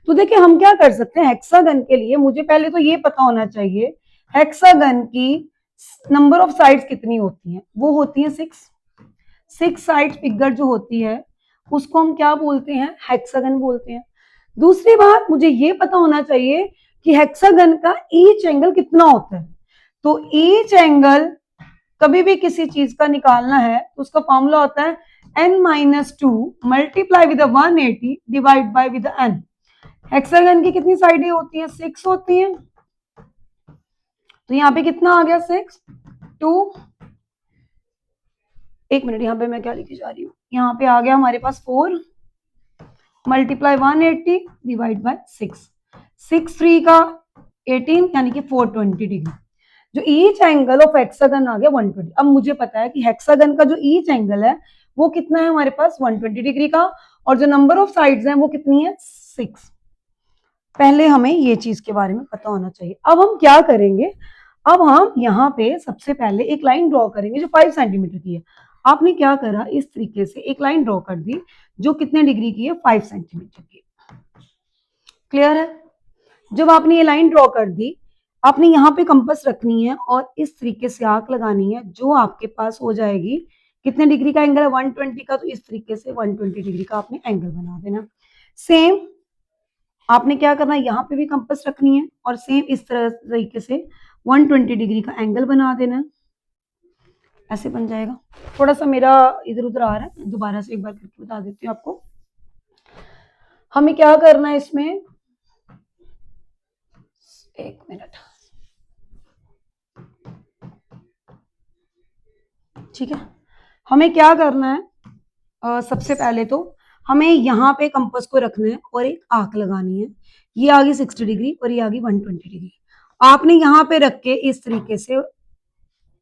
तो देखिए हम क्या कर सकते हैं, हेक्सागन के लिए मुझे पहले तो ये पता होना चाहिए हेक्सागन की नंबर ऑफ साइड्स कितनी होती हैं, वो होती है 6 साइड फिगर जो होती है उसको हम क्या बोलते हैं, हेक्सागन बोलते हैं। दूसरी बात मुझे ये पता होना चाहिए कि हेक्सागन का ईच एंगल कितना होता है। तो ईच एंगल कभी भी किसी चीज का निकालना है तो उसका फॉर्मूला होता है n-2 multiply with 180 divide by with n। Hexagon की कितनी साइडें होती हैं, 6 होती हैं। तो यहाँ पे कितना आ गया 6 2, एक मिनट यहाँ पे मैं क्या लिखी जा रही हूँ, यहाँ पे आ गया हमारे पास 4 मल्टीप्लाई 180 डिवाइड बाय 6 3 का 18 यानी कि 420 डिग्री। जो ईच एंगल ऑफ हेक्सागन आ गया 120। अब मुझे पता है कि हेक्सागन का जो ईच एंगल है वो कितना है हमारे पास 120 डिग्री का, और जो नंबर ऑफ साइड्स हैं वो कितनी है 6। पहले हमें ये चीज के बारे में पता होना चाहिए। अब हम क्या करेंगे, अब हम यहाँ पे सबसे पहले एक लाइन ड्रॉ करेंगे जो 5 सेंटीमीटर की है। आपने क्या करा, इस तरीके से एक लाइन ड्रॉ कर दी जो कितने डिग्री की है, 5 सेंटीमीटर की। क्लियर है। जब आपने ये लाइन ड्रॉ कर दी, आपने यहाँ पे कंपास रखनी है और इस तरीके से आर्क लगानी है जो आपके पास हो जाएगी कितने डिग्री का एंगल है, 120 का। तो इस तरीके से 120 डिग्री का आपने एंगल बना देना। सेम आपने क्या करना है, यहाँ पे भी कंपास रखनी है और सेम इस तरह तरीके से 120 डिग्री का एंगल बना देना। ऐसे बन जाएगा। थोड़ा सा मेरा इधर उधर आ रहा है, दोबारा से एक बार करके बता देती हूँ आपको। हमें क्या करना है इसमें, एक मिनट, ठीक है। हमें क्या करना है, सबसे पहले तो हमें यहाँ पे कंपास को रखना है और एक आर्क लगानी है। ये आ गई 60 डिग्री और ये आ गई 120 डिग्री। आपने यहाँ पे रख के इस तरीके से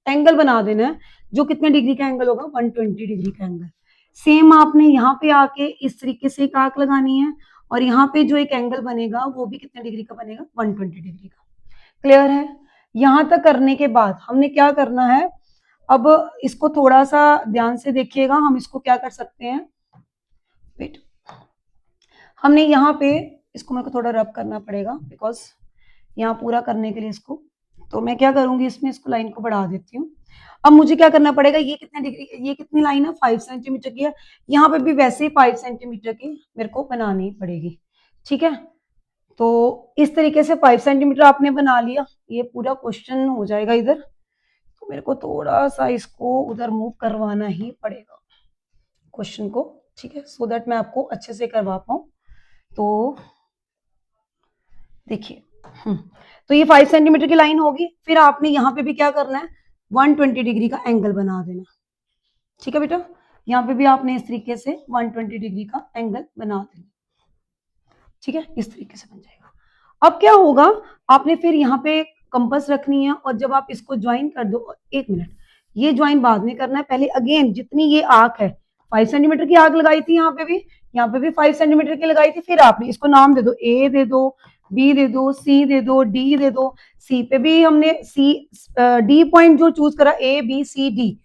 एंगल बना देना है जो कितने डिग्री का एंगल होगा, 120 डिग्री का एंगल। सेम आपने यहाँ पे आके इस तरीके से एक आर्क लगानी है और यहाँ पे जो एक एंगल बनेगा वो भी कितने डिग्री का बनेगा, 120 डिग्री का। क्लियर है। यहाँ तक करने के बाद हमने क्या करना है, अब इसको थोड़ा सा ध्यान से देखिएगा। हम इसको क्या कर सकते हैं, वेट, हमने यहाँ पे इसको मेरे को थोड़ा रब करना पड़ेगा बिकॉज यहाँ पूरा करने के लिए इसको, तो मैं क्या करूंगी इसमें इसको लाइन को बढ़ा देती हूँ। अब मुझे क्या करना पड़ेगा, ये कितने डिग्री, ये कितनी लाइन है 5 सेंटीमीटर की है। यहाँ पे भी वैसे ही 5 सेंटीमीटर की मेरे को बनानी पड़ेगी, ठीक है। तो इस तरीके से 5 सेंटीमीटर आपने बना लिया, ये पूरा क्वेश्चन हो जाएगा इधर। तो मेरे को थोड़ा सा इसको उधर मूव करवाना ही पड़ेगा क्वेश्चन को, ठीक है, सो दैट मैं आपको अच्छे से करवा पाऊँ। तो देखिए, तो ये 5 सेंटीमीटर की लाइन होगी। फिर आपने यहाँ पे भी क्या करना है, 120 डिग्री का एंगल बना देना, ठीक है बेटा। यहाँ पे भी आपने इस तरीके से 120 डिग्री का एंगल बना देना, ठीक है, इस तरीके से बन जाएगा। अब क्या होगा, आपने फिर यहाँ पे कंपास रखनी है और जब आप इसको ज्वाइन कर दो, एक मिनट, ये ज्वाइन बाद में करना है, पहले अगेन जितनी ये आर्क है 5 सेंटीमीटर की आर्क लगाई थी, यहाँ पे भी 5 सेंटीमीटर की लगाई थी। फिर आपने इसको नाम दे दो, ए दे दो, बी दे दो, सी दे दो, डी दे दो। सी पे भी हमने डी पॉइंट जो चूज करा, ए बी सी डी,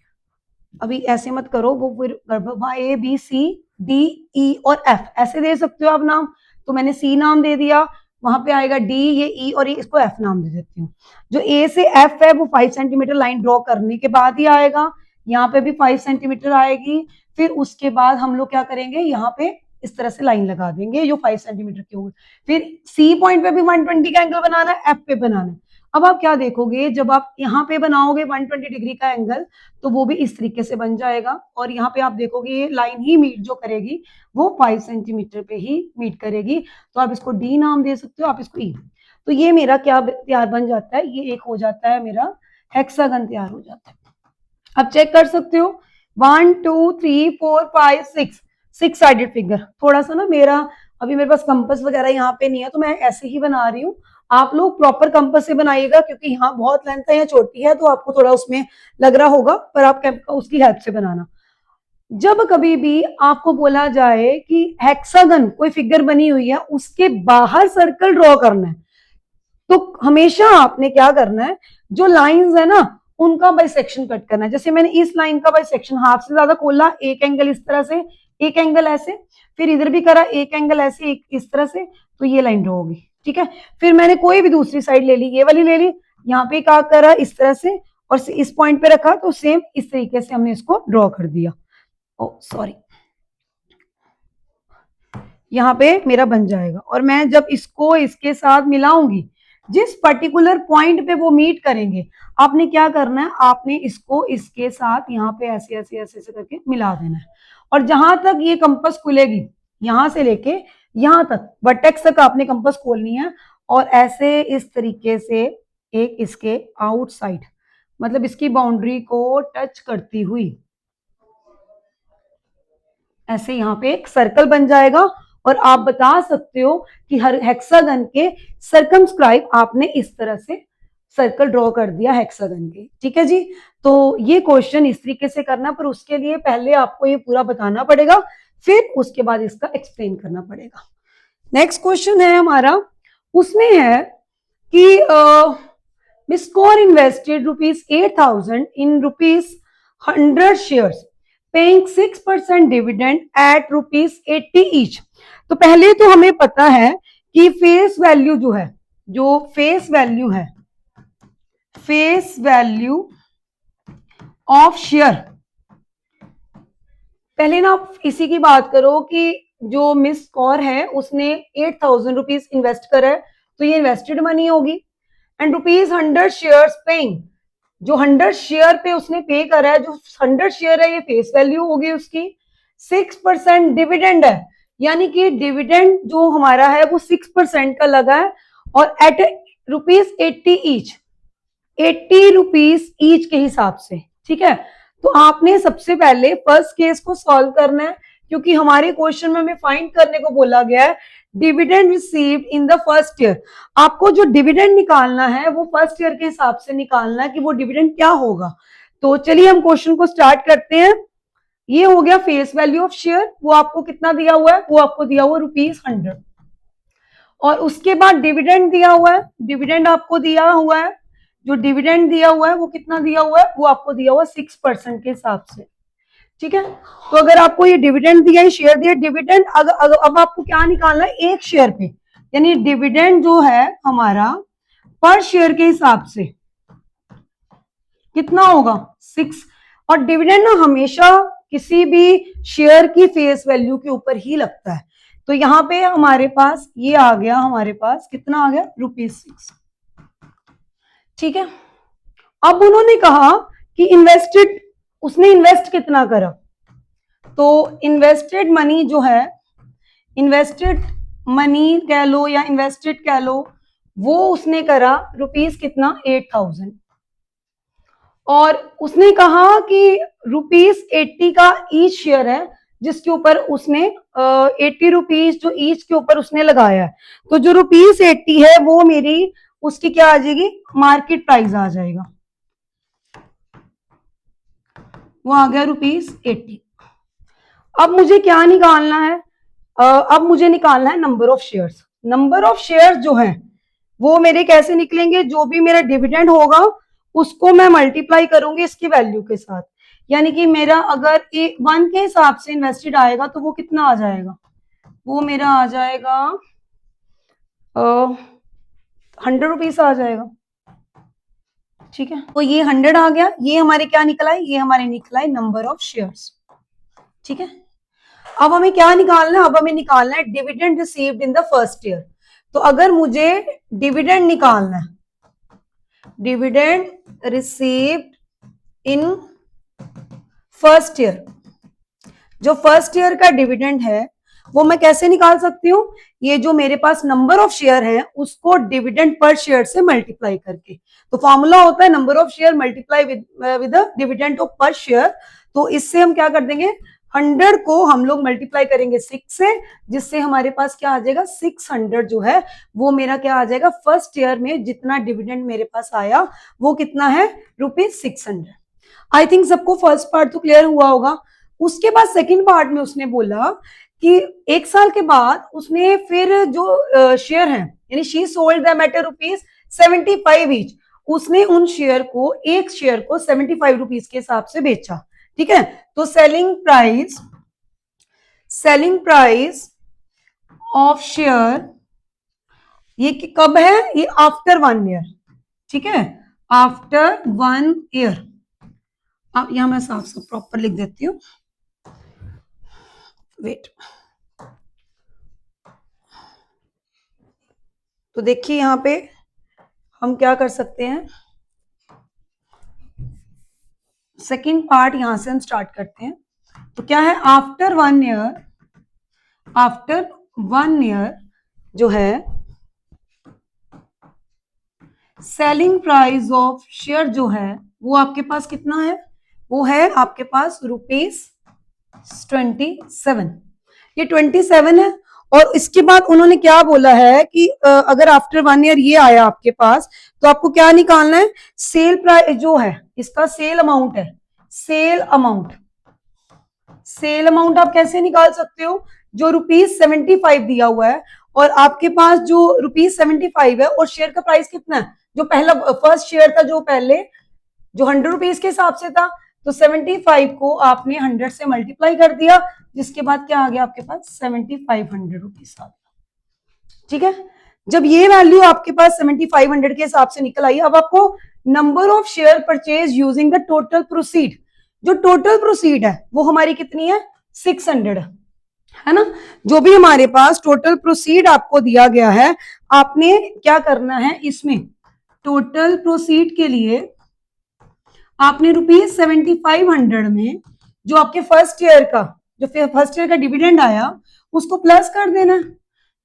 अभी ऐसे मत करो वो फिर गड़बड़, A B C D E और एफ ऐसे दे सकते हो आप नाम। तो मैंने सी नाम दे दिया, वहां पे आएगा डी, ये ई और ये इसको एफ नाम दे देती हूँ। जो ए से एफ है वो 5 सेंटीमीटर लाइन ड्रॉ करने के बाद ही आएगा। यहाँ पे भी 5 सेंटीमीटर आएगी। फिर उसके बाद हम लोग क्या करेंगे, यहाँ पे इस तरह से लाइन लगा देंगे जो 5 सेंटीमीटर की होगी। फिर सी पॉइंट पे भी 120 का एंगल बनाना है, एफ पे बनाना है। अब आप क्या देखोगे, जब आप यहाँ पे बनाओगे 120 डिग्री का एंगल तो वो भी इस तरीके से बन जाएगा। और यहाँ पे आप देखोगे ये लाइन ही मीट जो करेगी वो 5 सेंटीमीटर पे ही मीट करेगी। तो आप इसको डी नाम दे सकते हो, आप इसको ई। तो ये मेरा क्या तैयार बन जाता है, ये एक हो जाता है मेरा हेक्सागन तैयार हो जाता है। अब चेक कर सकते हो 1 2 3 4 5 6 साइडेड फिगर। थोड़ा सा ना मेरा अभी मेरे पास कंपास वगैरह यहाँ पे नहीं है तो मैं ऐसे ही बना रही हूँ। आप लोग प्रॉपर कंपास से बनाइएगा क्योंकि यहाँ बहुत लेंथ है, यहाँ छोटी है तो आपको थोड़ा उसमें लग रहा होगा, पर आप उसकी हेल्प से बनाना। जब कभी भी आपको बोला जाए कि हेक्सागन कोई फिगर बनी हुई है उसके बाहर सर्कल ड्रॉ करना है, तो हमेशा आपने क्या करना है, जो लाइंस है ना उनका बाइसेक्शन कट करना है। जैसे मैंने इस लाइन का बाइसेक्शन हाफ से ज्यादा खोला, एक एंगल इस तरह से, एक एंगल ऐसे, फिर इधर भी करा एक एंगल ऐसे, एक इस तरह से, तो ये लाइन ड्रॉ होगी। ठीक है, फिर मैंने कोई भी दूसरी साइड ले ली, ये वाली ले ली, यहाँ पे क्या करा इस तरह से और इस पॉइंट पे रखा, तो सेम इस तरीके से हमने इसको ड्रॉ कर दिया। ओ सॉरी, यहाँ पे मेरा बन जाएगा। और मैं जब इसको इसके साथ मिलाऊंगी, जिस पर्टिकुलर पॉइंट पे वो मीट करेंगे, आपने क्या करना है, आपने इसको इसके साथ यहाँ पे ऐसे ऐसे ऐसे ऐसे करके मिला देना है। और जहां तक ये कंपास खुलेगी, यहां से लेके यहां तक, वर्टेक्स तक आपने कंपास खोलनी है। और ऐसे इस तरीके से एक इसके आउटसाइड, मतलब इसकी बाउंड्री को टच करती हुई ऐसे यहाँ पे एक सर्कल बन जाएगा। और आप बता सकते हो कि हर हेक्सागन के सर्कमस्क्राइब आपने इस तरह से सर्कल ड्रॉ कर दिया हेक्सागन के। ठीक है जी, तो ये क्वेश्चन इस तरीके से करना, पर उसके लिए पहले आपको ये पूरा बताना पड़ेगा, फिर उसके बाद इसका एक्सप्लेन करना पड़ेगा। नेक्स्ट क्वेश्चन है हमारा, उसमें है कि miss Kaur invested ₹8,000 in ₹100 shares paying 6% dividend at ₹80 each. तो पहले तो हमें पता है कि फेस वैल्यू जो है, जो फेस वैल्यू है, फेस वैल्यू ऑफ शेयर, पहले ना आप इसी की बात करो कि जो मिस कौर है उसने ₹8,000 इन्वेस्ट करा है, तो ये इन्वेस्टेड मनी होगी। एंड ₹100 शेयर्स पेइंग, जो 100 शेयर पे उसने पे करा है, जो 100 शेयर है, ये फेस वैल्यू होगी उसकी। 6% डिविडेंड है, यानी कि डिविडेंड जो हमारा है वो 6% का लगा है, और एट ₹80 ईच, ₹80 ईच के हिसाब से। ठीक है, तो आपने सबसे पहले फर्स्ट केस को सॉल्व करना है, क्योंकि हमारे क्वेश्चन में हमें फाइंड करने को बोला गया है dividend received in the first year. आपको जो डिविडेंड निकालना है वो फर्स्ट ईयर के हिसाब से निकालना है कि वो डिविडेंड क्या होगा। तो चलिए हम क्वेश्चन को स्टार्ट करते हैं। ये हो गया फेस वैल्यू ऑफ शेयर, वो आपको कितना दिया हुआ है, वो आपको दिया हुआ ₹100। और उसके बाद डिविडेंड दिया हुआ है, डिविडेंड आपको दिया हुआ है, जो डिविडेंड दिया हुआ है वो कितना दिया हुआ है, वो आपको दिया हुआ 6% के हिसाब से। ठीक है, तो अगर आपको ये डिविडेंड दिया है, शेयर दिया डिविडेंड, अब आपको क्या निकालना है, एक शेयर पे, यानी डिविडेंड जो है हमारा पर शेयर के हिसाब से कितना होगा 6। और डिविडेंड ना हमेशा किसी भी शेयर की फेस वैल्यू के ऊपर ही लगता है। तो यहाँ पे हमारे पास ये आ गया, हमारे पास कितना आ गया ₹6। ठीक है, अब उन्होंने कहा कि इन्वेस्टेड, उसने इन्वेस्ट कितना करा, तो इन्वेस्टेड मनी जो है, इन्वेस्टेड मनी कह लो या इन्वेस्टेड कह लो, वो उसने करा रुपीस कितना 8,000। और उसने कहा कि ₹80 का ईच शेयर है, जिसके ऊपर उसने ₹80 जो ईच के ऊपर उसने लगाया है। तो जो ₹80 है वो मेरी उसकी क्या आ जाएगी, मार्केट प्राइस आ जाएगा, वो आ गया ₹80। अब मुझे क्या निकालना है, अब मुझे निकालना है number of shares. Number of shares जो है वो मेरे कैसे निकलेंगे, जो भी मेरा डिविडेंड होगा उसको मैं मल्टीप्लाई करूंगी इसकी वैल्यू के साथ। यानी कि मेरा अगर 1 के हिसाब से इन्वेस्टेड आएगा तो वो कितना आ जाएगा, वो मेरा आ जाएगा ₹100 आ जाएगा। ठीक है, तो ये 100 आ गया, ये हमारे क्या निकला है, ये हमारे निकला है नंबर ऑफ शेयर्स। ठीक है, अब हमें क्या निकालना है, अब हमें निकालना है dividend received in the first year. तो अगर मुझे डिविडेंड निकालना है, dividend received in first year, जो फर्स्ट ईयर का डिविडेंड है वो मैं कैसे निकाल सकती हूँ, ये जो मेरे पास नंबर ऑफ शेयर है उसको डिविडेंड पर शेयर से मल्टीप्लाई करके। तो फॉर्मूला होता है number of share multiply with dividend of पर शेयर। तो इससे हम क्या कर देंगे, 100 को हम लोग मल्टीप्लाई करेंगे 6 से, जिससे हमारे पास क्या आ जाएगा 600 जो है वो मेरा क्या आ जाएगा, फर्स्ट ईयर में जितना डिविडेंड मेरे पास आया वो कितना है, ₹600। आई थिंक सबको फर्स्ट पार्ट तो क्लियर हुआ होगा। उसके बाद सेकंड पार्ट में उसने बोला कि 1 साल के बाद उसने फिर जो शेयर है, यानी she sold them at ₹75 each, उसने उन शेयर को, एक शेयर को 75 रुपीज के हिसाब से बेचा। ठीक है, तो सेलिंग प्राइस ऑफ शेयर ये कब है, ये आफ्टर 1 ईयर। ठीक है, आफ्टर 1 ईयर। अब यहां मैं साफ साफ प्रॉपर लिख देती हूँ, वेट। तो देखिए यहां पे हम क्या कर सकते हैं, सेकेंड पार्ट यहां से हम स्टार्ट करते हैं। तो क्या है, आफ्टर 1 ईयर जो है सेलिंग प्राइस ऑफ शेयर जो है वो आपके पास कितना है, वो है आपके पास ₹27। ये 27 है। और इसके बाद उन्होंने क्या बोला है कि अगर आफ्टर 1 ईयर ये आया आपके पास, तो आपको क्या निकालना है, सेल प्राइस जो है, इसका सेल अमाउंट है। सेल अमाउंट आप कैसे निकाल सकते हो, जो ₹75 दिया हुआ है और आपके पास जो ₹75 है और शेयर का प्राइस कितना है, जो पहला फर्स्ट शेयर था जो पहले जो ₹100 के हिसाब से था, तो 75 को आपने 100 से मल्टीप्लाई कर दिया, जिसके बाद क्या आ गया आपके पास, 7500 रुपीज आ गया। ठीक है, जब ये वैल्यू आपके पास 7500 के हिसाब से निकल आई, अब आपको number of share purchase using the total proceed, जो टोटल प्रोसीड है वो हमारी कितनी है, 600 है ना। जो भी हमारे पास टोटल प्रोसीड आपको दिया गया है, आपने क्या करना है, इसमें टोटल प्रोसीड के लिए आपने ₹7500 में जो आपके फर्स्ट ईयर का डिविडेंड आया उसको प्लस कर देना,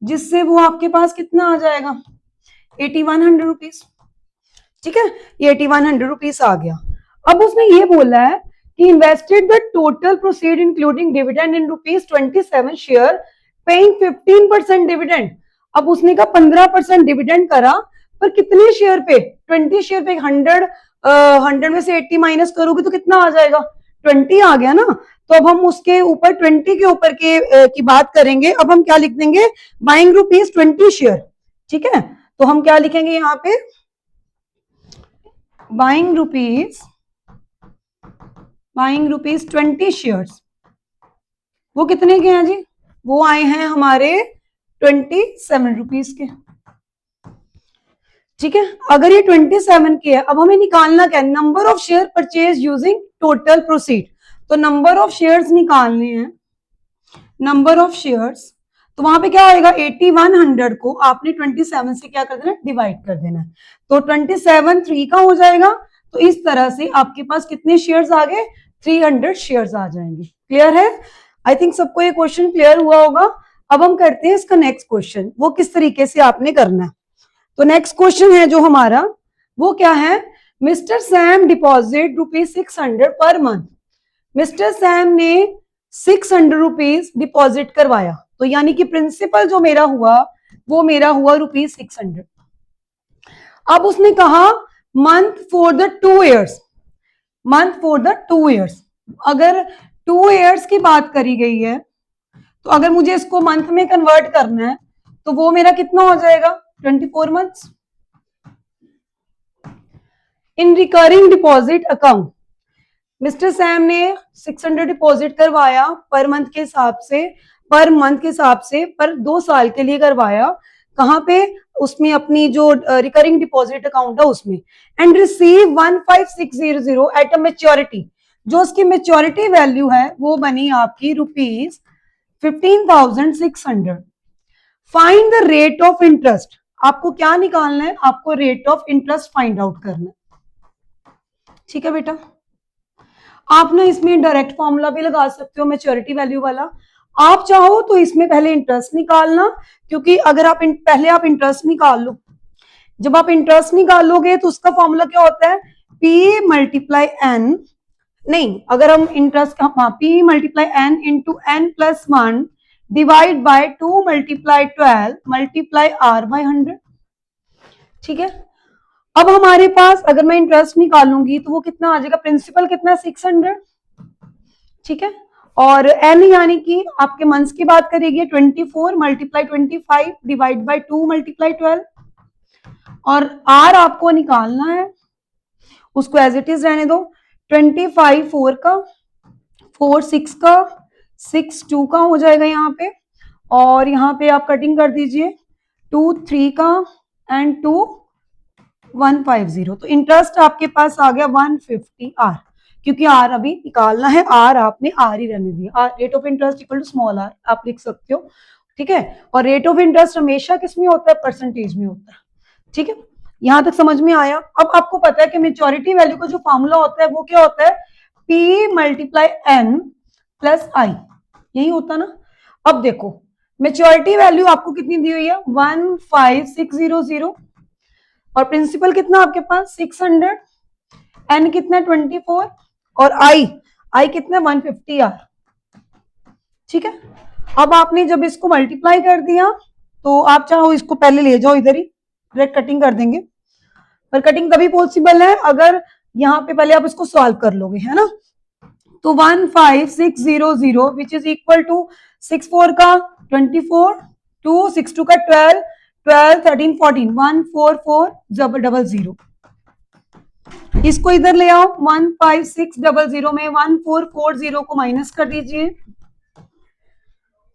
जिससे वो आपके पास कितना आ जाएगा, 8100 रुपीज। ठीक है, ये 8100 रुपीज आ गया। अब उसने ये बोला है कि invested the total proceed including dividend in ₹27 share paying 15% dividend. अब उसने कहा 15% डिविडेंड करा, पर कितने शेयर पे, 20 शेयर पे। 100 में से 80 माइनस करोगे तो कितना आ जाएगा, 20 आ गया ना। तो अब हम उसके ऊपर 20 के ऊपर की बात करेंगे। अब हम क्या लिख देंगे, बाइंग ₹20 शेयर। ठीक है, तो हम क्या लिखेंगे यहाँ पे, बाइंग ₹20 शेयर्स। वो कितने के हैं जी, वो आए हैं हमारे 27 रुपीज के। ठीक है, अगर ये 27 के है, अब हमें निकालना क्या है, number of share purchase using total proceed. तो नंबर ऑफ शेयर्स निकालने हैं, नंबर ऑफ शेयर्स। तो वहां पे क्या आएगा, 8100 को आपने 27 से क्या कर देना, डिवाइड कर देना। तो 27 3 का हो जाएगा। तो इस तरह से आपके पास कितने शेयर्स आ गए, 300 शेयर्स आ जाएंगे। क्लियर है, आई थिंक सबको ये क्वेश्चन क्लियर हुआ होगा। अब हम करते हैं इसका नेक्स्ट क्वेश्चन, वो किस तरीके से आपने करना है। तो नेक्स्ट क्वेश्चन है जो हमारा, वो क्या है, mister Sam deposit ₹600 per month. Mister Sam ने 600 रुपीज डिपॉजिट करवाया, तो यानी कि प्रिंसिपल जो मेरा हुआ वो मेरा हुआ ₹600। अब उसने कहा मंथ फॉर द 2 ईयर्स, अगर 2 ईयर्स की बात करी गई है, तो अगर मुझे इसको मंथ में कन्वर्ट करना है तो वो मेरा कितना हो जाएगा, 24 months. In recurring deposit account, mister Sam ने 600 डिपॉजिट करवाया पर मंथ के हिसाब से, पर 2 साल के लिए करवाया। कहां पे, उसमें अपनी जो रिकरिंग डिपॉजिट अकाउंट है उसमें। And receive 15600 at a maturity, जो उसकी मेच्योरिटी वैल्यू है वो बनी आपकी ₹15,600। Find the rate of interest, आपको क्या निकालना है, आपको rate of interest find out करना है। ठीक है बेटा, आप ना इसमें डायरेक्ट फॉर्मूला भी लगा सकते हो मैच्योरिटी वैल्यू वाला। आप चाहो तो इसमें पहले इंटरेस्ट निकालना, क्योंकि अगर आप पहले आप इंटरेस्ट निकाल लो। जब आप इंटरेस्ट निकालोगे तो उसका फॉर्मूला क्या होता है, P मल्टीप्लाई एन, नहीं, अगर हम इंटरेस्ट का P multiply N into n+1 divide by 2 multiply 12 multiply r by 100। ठीक है, अब हमारे पास अगर मैं इंटरेस्ट निकालूंगी तो वो कितना आ जाएगा, प्रिंसिपल कितना, 600। ठीक है, और एन यानी कि आपके मंथ्स की बात करेगी 24 मल्टीप्लाई 25 डिवाइड बाय 2 मल्टीप्लाई 12। और आर आपको निकालना है, उसको एज इट इज रहने दो। 25 4 का, 4 6 का, 6 2 का हो जाएगा यहाँ पे, और यहाँ पे आप कटिंग कर दीजिए 2 3 का एंड 2 150। तो इंटरेस्ट आपके पास आ गया 150 आर, क्योंकि आर अभी निकालना है, आर आपने आर ही रहने दिया। Rate of interest equal to small R आप लिख सकते हो, ठीक है। और रेट ऑफ इंटरेस्ट हमेशा किस में होता है, परसेंटेज में होता है, ठीक है। यहां तक समझ में आया। अब आपको पता है कि मेच्योरिटी वैल्यू का जो फॉर्मूला होता है वो क्या होता है, पी मल्टीप्लाई एन प्लस आई, यही होता ना। अब देखो मेच्योरिटी वैल्यू आपको कितनी दी हुई है, 15600, और प्रिंसिपल कितना आपके पास 600, एन कितना 24, और आई कितना 150 आर, ठीक है। अब आपने जब इसको मल्टीप्लाई कर दिया तो आप चाहो इसको पहले ले जाओ इधर ही, डायरेक्ट कटिंग कर देंगे, पर कटिंग तभी पॉसिबल है अगर यहाँ पे पहले आप इसको सॉल्व कर लोगे, है ना। तो 15600 विच इज इक्वल टू 6 4 का 24, 2 6 2 का 12, 12 13 14, 14400। इसको इधर ले आओ, 15600 में 1440 को माइनस कर दीजिए,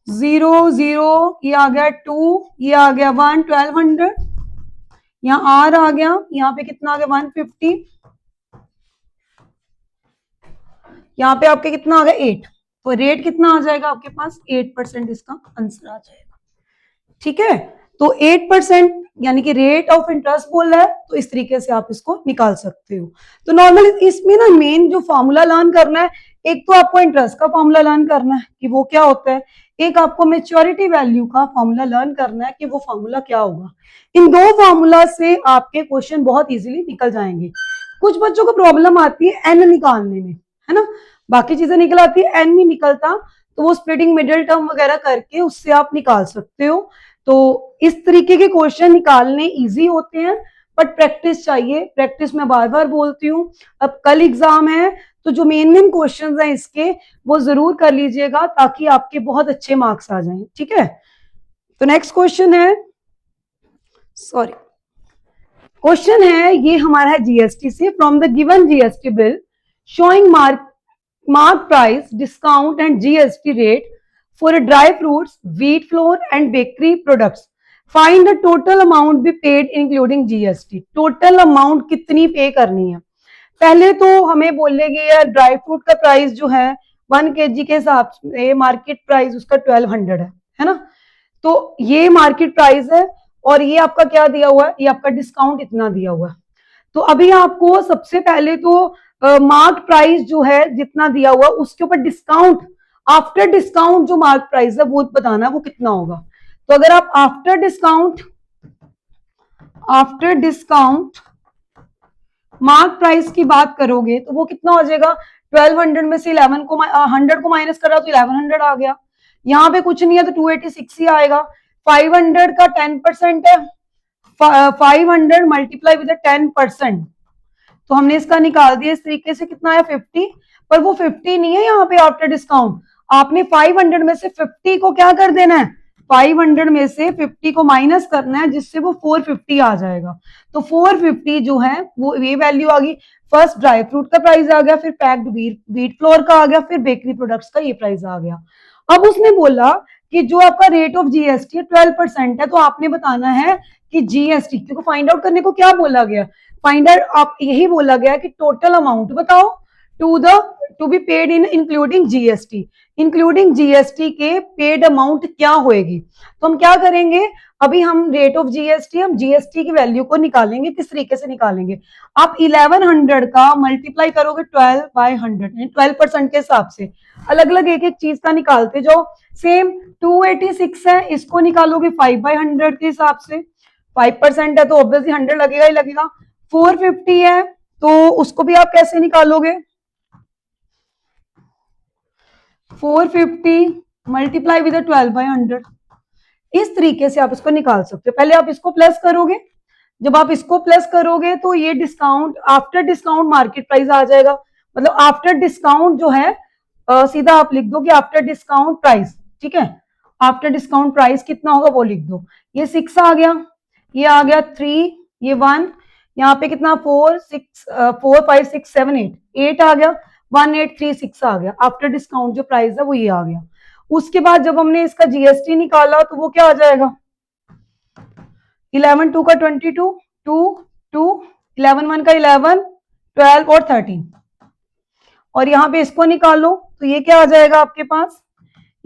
0 0 ये आ गया 2, ये आ गया 1 1200, यहाँ आर आ गया, यहाँ पे कितना आ गया 150, यहाँ पे आपके कितना आ गया 8। तो रेट कितना आ जाएगा आपके पास 8%, इसका आंसर आ जाएगा, ठीक है। तो 8% यानी कि रेट ऑफ इंटरेस्ट बोल रहा है, तो इस तरीके से आप इसको निकाल सकते हो। तो नॉर्मली इसमें ना मेन जो फॉर्मूला लर्न करना है, एक तो आपको इंटरेस्ट का फॉर्मूला लर्न करना है कि वो क्या होता है, एक आपको मेच्योरिटी वैल्यू का फॉर्मूला लर्न करना है कि वो फॉर्मूला क्या होगा। इन दो फॉर्मूला से आपके क्वेश्चन बहुत इजीली निकल जाएंगे। कुछ बच्चों को प्रॉब्लम आती है एन निकालने में, है ना, बाकी चीजें निकल आती है, एन नहीं निकलता, तो वो स्प्लिटिंग मिडिल टर्म वगैरह करके उससे आप निकाल सकते हो। तो इस तरीके के क्वेश्चन निकालने इजी होते हैं, बट प्रैक्टिस चाहिए, प्रैक्टिस मैं बार बार बोलती हूँ। अब कल एग्जाम है, तो जो मेन क्वेश्चंस हैं इसके वो जरूर कर लीजिएगा ताकि आपके बहुत अच्छे मार्क्स आ जाएं, ठीक है। तो नेक्स्ट क्वेश्चन है, सॉरी, क्वेश्चन है ये हमारा है जीएसटी से, from the given GST bill showing mark price, discount and GST rate for dry fruits, wheat flour and bakery products. Find the total amount be paid including GST. Total amount कितनी पे करनी है। पहले तो हमें बोलेंगे यार ड्राई फ्रूट का प्राइस जो है 1 kg के हिसाब से मार्केट प्राइस उसका 1200 है ना। तो ये मार्केट प्राइस है और ये आपका क्या दिया हुआ है, ये आपका डिस्काउंट इतना दिया हुआ है। तो अभी आपको सबसे पहले तो मार्क प्राइस जो है जितना दिया हुआ उसके ऊपर डिस्काउंट, आफ्टर डिस्काउंट जो मार्क प्राइस है वो बताना वो कितना होगा। तो अगर आप आफ्टर डिस्काउंट मार्क प्राइस की बात करोगे तो वो कितना हो जाएगा, 1200 में से 11 को 100 को माइनस करा तो 1100 आ गया, यहाँ पे कुछ नहीं है तो 286 ही आएगा। 500 का 10% है, 500 मल्टीप्लाई विद 10%, तो हमने इसका निकाल दिया इस तरीके से, कितना है 50, पर वो 50 नहीं है यहाँ पे आफ्टर डिस्काउंट, आपने 500 में से 50 को क्या कर देना है, 500 में से 50 को माइनस करना है जिससे वो 450 आ जाएगा। तो 450 जो है वो ये वैल्यू आ गई। फर्स्ट ड्राई फ्रूट का प्राइस आ गया, फिर पैक्ड व्हीट फ्लोर का आ गया, फिर बेकरी प्रोडक्ट्स का ये प्राइस आ गया। अब उसने बोला कि जो आपका रेट ऑफ जीएसटी 12% है, तो आपने बताना है कि जीएसटी, क्योंकि फाइंड आउट करने को क्या बोला गया, फाइंड आउट आप यही बोला गया कि टोटल अमाउंट बताओ to be paid in including GST, including GST के पेड अमाउंट क्या होएगी। तो हम क्या करेंगे, अभी हम रेट ऑफ जीएसटी, हम जीएसटी की वैल्यू को निकालेंगे। किस तरीके से निकालेंगे, आप 1100 का मल्टीप्लाई करोगे 12/100, 12% के हिसाब से अलग अलग एक एक चीज का निकालते जाओ। सेम 286 है, इसको निकालोगे 5/100 के हिसाब से, 5% है तो ऑब्वियसली 100 लगेगा ही लगेगा। 450 है तो उसको भी आप कैसे निकालोगे, 450 मल्टीप्लाई विद 12/100, इस तरीके से आप इसको निकाल सकते हो। पहले आप इसको प्लस करोगे, जब आप इसको प्लस करोगे तो ये discount after discount market price आ जाएगा, मतलब आफ्टर डिस्काउंट जो है सीधा आप लिख दो कि आफ्टर डिस्काउंट प्राइस, ठीक है, आफ्टर डिस्काउंट प्राइस कितना होगा वो लिख दो। ये 6 आ गया, ये आ गया 3, ये 1, यहाँ पे कितना 4 6 4 5 6 7 8, 8 आ गया, 1836 आ गया। आफ्टर डिस्काउंट जो प्राइस है वो ये आ गया। उसके बाद जब हमने इसका जीएसटी निकाला तो वो क्या आ जाएगा, 11 2 का 22, 2 2, 11 1 का 11, 12 और 13, और यहाँ पे इसको निकालो तो ये क्या आ जाएगा आपके पास,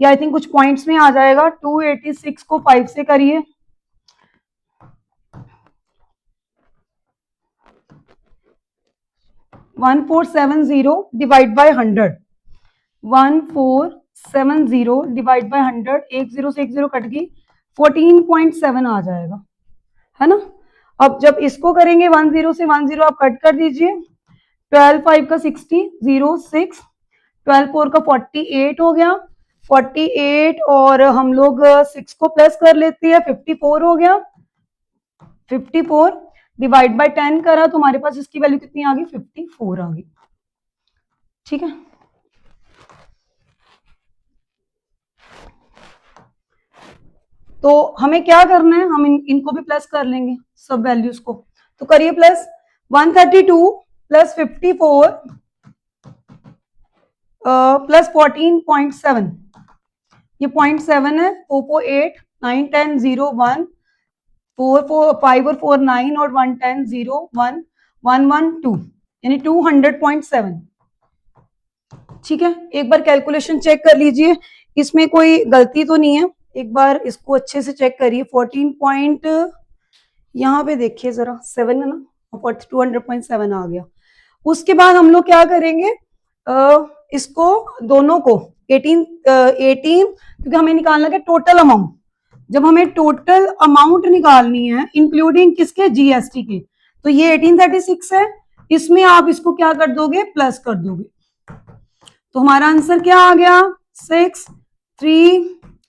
ये आई थिंक कुछ पॉइंट्स में आ जाएगा। 286 को 5 से करिए, 1470 डिवाइड बाय 100, 1470 डिवाइड बाय 100, एक जीरो से एक जीरो कट गई, 14.7 आ जाएगा, है ना। अब जब इसको करेंगे 10 से 10 आप कट कर दीजिए, 12 5 का 60, 0 6, 12 4 का 48 हो गया, 48 और हम लोग 6 को प्लस कर लेते हैं, 54 हो गया, 54 डिवाइड बाय 10 करा तो हमारे पास इसकी वैल्यू कितनी आ गई, 54 आ गई। ठीक है, तो हमें क्या करना है, हम इनको भी प्लस कर लेंगे सब वैल्यूज को, तो करिए प्लस, 132 प्लस 54 प्लस 14.7, ये 0.7 है, 4 8 9 10 0 1 4 4 5 और 4 9 और 1 10 0 1 1 1 2, यानी 200.7। ठीक है, एक बार कैलकुलेशन चेक कर लीजिए, इसमें कोई गलती तो नहीं है, एक बार इसको अच्छे से चेक करिए। 14 पॉइंट यहाँ पे देखिए जरा, 7 है ना, 200.7 आ गया। उसके बाद हम लोग क्या करेंगे, इसको दोनों को 18 क्योंकि हमें निकालना है टोटल अमाउंट, जब हमें टोटल अमाउंट निकालनी है इंक्लूडिंग किसके, जीएसटी के, तो ये 1836 है, इसमें आप इसको क्या कर दोगे, प्लस कर दोगे, तो हमारा आंसर क्या आ गया, 6 3,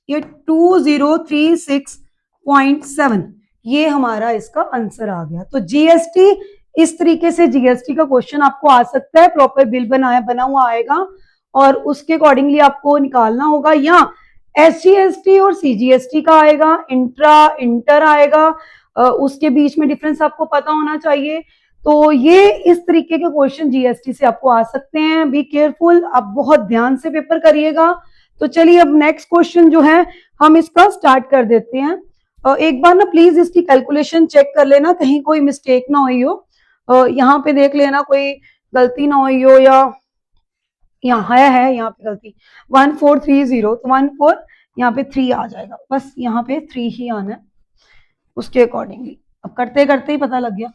ये 2036.7, ये हमारा इसका आंसर आ गया। तो जीएसटी, इस तरीके से जीएसटी का क्वेश्चन आपको आ सकता है, प्रॉपर बिल बना हुआ आएगा और उसके अकॉर्डिंगली आपको निकालना होगा, या एसजीएसटी और सीजीएसटी का आएगा, इंटर आएगा, उसके बीच में डिफरेंस आपको पता होना चाहिए। तो ये इस तरीके के क्वेश्चन जीएसटी से आपको आ सकते हैं, बी केयरफुल, आप बहुत ध्यान से पेपर करिएगा। तो चलिए अब नेक्स्ट क्वेश्चन जो है हम इसका स्टार्ट कर देते हैं। एक बार ना प्लीज इसकी कैलकुलेशन चेक कर लेना, कहीं कोई मिस्टेक ना हुई हो, यहाँ पे देख लेना कोई गलती ना हुई हो, या यहाँ है यहाँ पे गलती, 1430, तो 14 यहाँ पे 3 आ जाएगा, बस यहाँ पे 3 ही आना है उसके अकॉर्डिंगली। अब करते करते ही पता लग गया,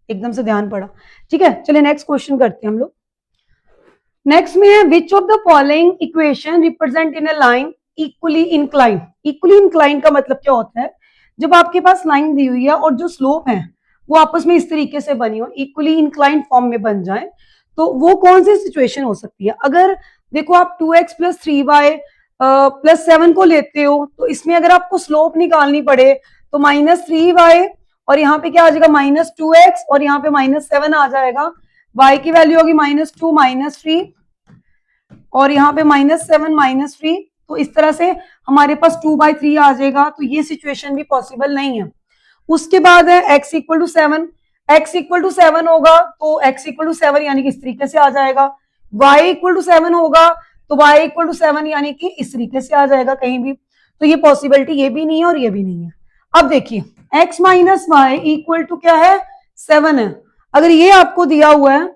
एकदम से ध्यान पड़ा। ठीक है, चलिए नेक्स्ट क्वेश्चन करते हैं हम लोग। नेक्स्ट में है, which of the following equation represent in a line equally incline. Equally incline का मतलब क्या होता है, जब आपके पास लाइन दी हुई है और जो स्लोप है वो आपस में इस तरीके से बनी हो, इक्वली इंक्लाइन फॉर्म में बन जाए, तो वो कौन सी सिचुएशन हो सकती है। अगर देखो आप 2x प्लस 3y प्लस 7 को लेते हो, तो इसमें अगर आपको स्लोप निकालनी पड़े तो -3y, और यहाँ पे क्या आ जाएगा -2x, और यहाँ पे -7 आ जाएगा, y की वैल्यू होगी -2 -3, और यहाँ पे -7 -3, तो इस तरह से हमारे पास 2/3 आ जाएगा, तो ये सिचुएशन भी पॉसिबल नहीं है। उसके बाद है x equal to 7, x equal to 7 होगा तो x इक्वल टू 7 यानी कि इस तरीके से आ जाएगा, y इक्वल टू 7 होगा तो y इक्वल टू 7 यानी कि इस तरीके से आ जाएगा कहीं भी, तो ये पॉसिबिलिटी ये भी नहीं है और ये भी नहीं है। अब देखिए x minus Y equal to क्या है, 7 है। अगर ये आपको दिया हुआ है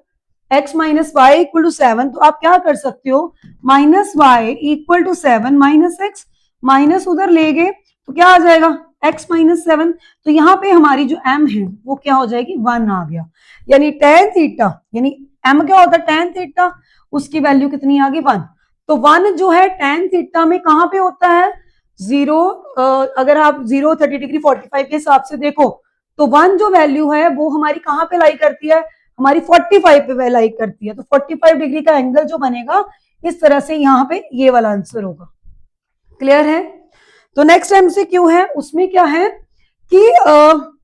x minus Y equal to 7, तो आप क्या कर सकते हो, minus Y equal to 7 minus X, minus उधर ले गए तो क्या आ जाएगा x माइनस 7, तो यहाँ पे हमारी जो m है वो क्या हो जाएगी, 1 आ गया, यानी tan थीटा, यानी m क्या होता है tan थीटा, उसकी वैल्यू कितनी आ गई 1, तो 1 जो है tan थीटा में कहाँ पे होता है, 0, अगर आप 0 30 डिग्री 45 के हिसाब से देखो तो 1 जो वैल्यू है वो हमारी कहाँ पे लाई करती है, हमारी 45 पे लाई करती है, तो 45 डिग्री का एंगल जो बनेगा इस तरह से यहाँ पे ये वाला आंसर होगा। क्लियर है। तो नेक्स्ट MCQ है, उसमें क्या है कि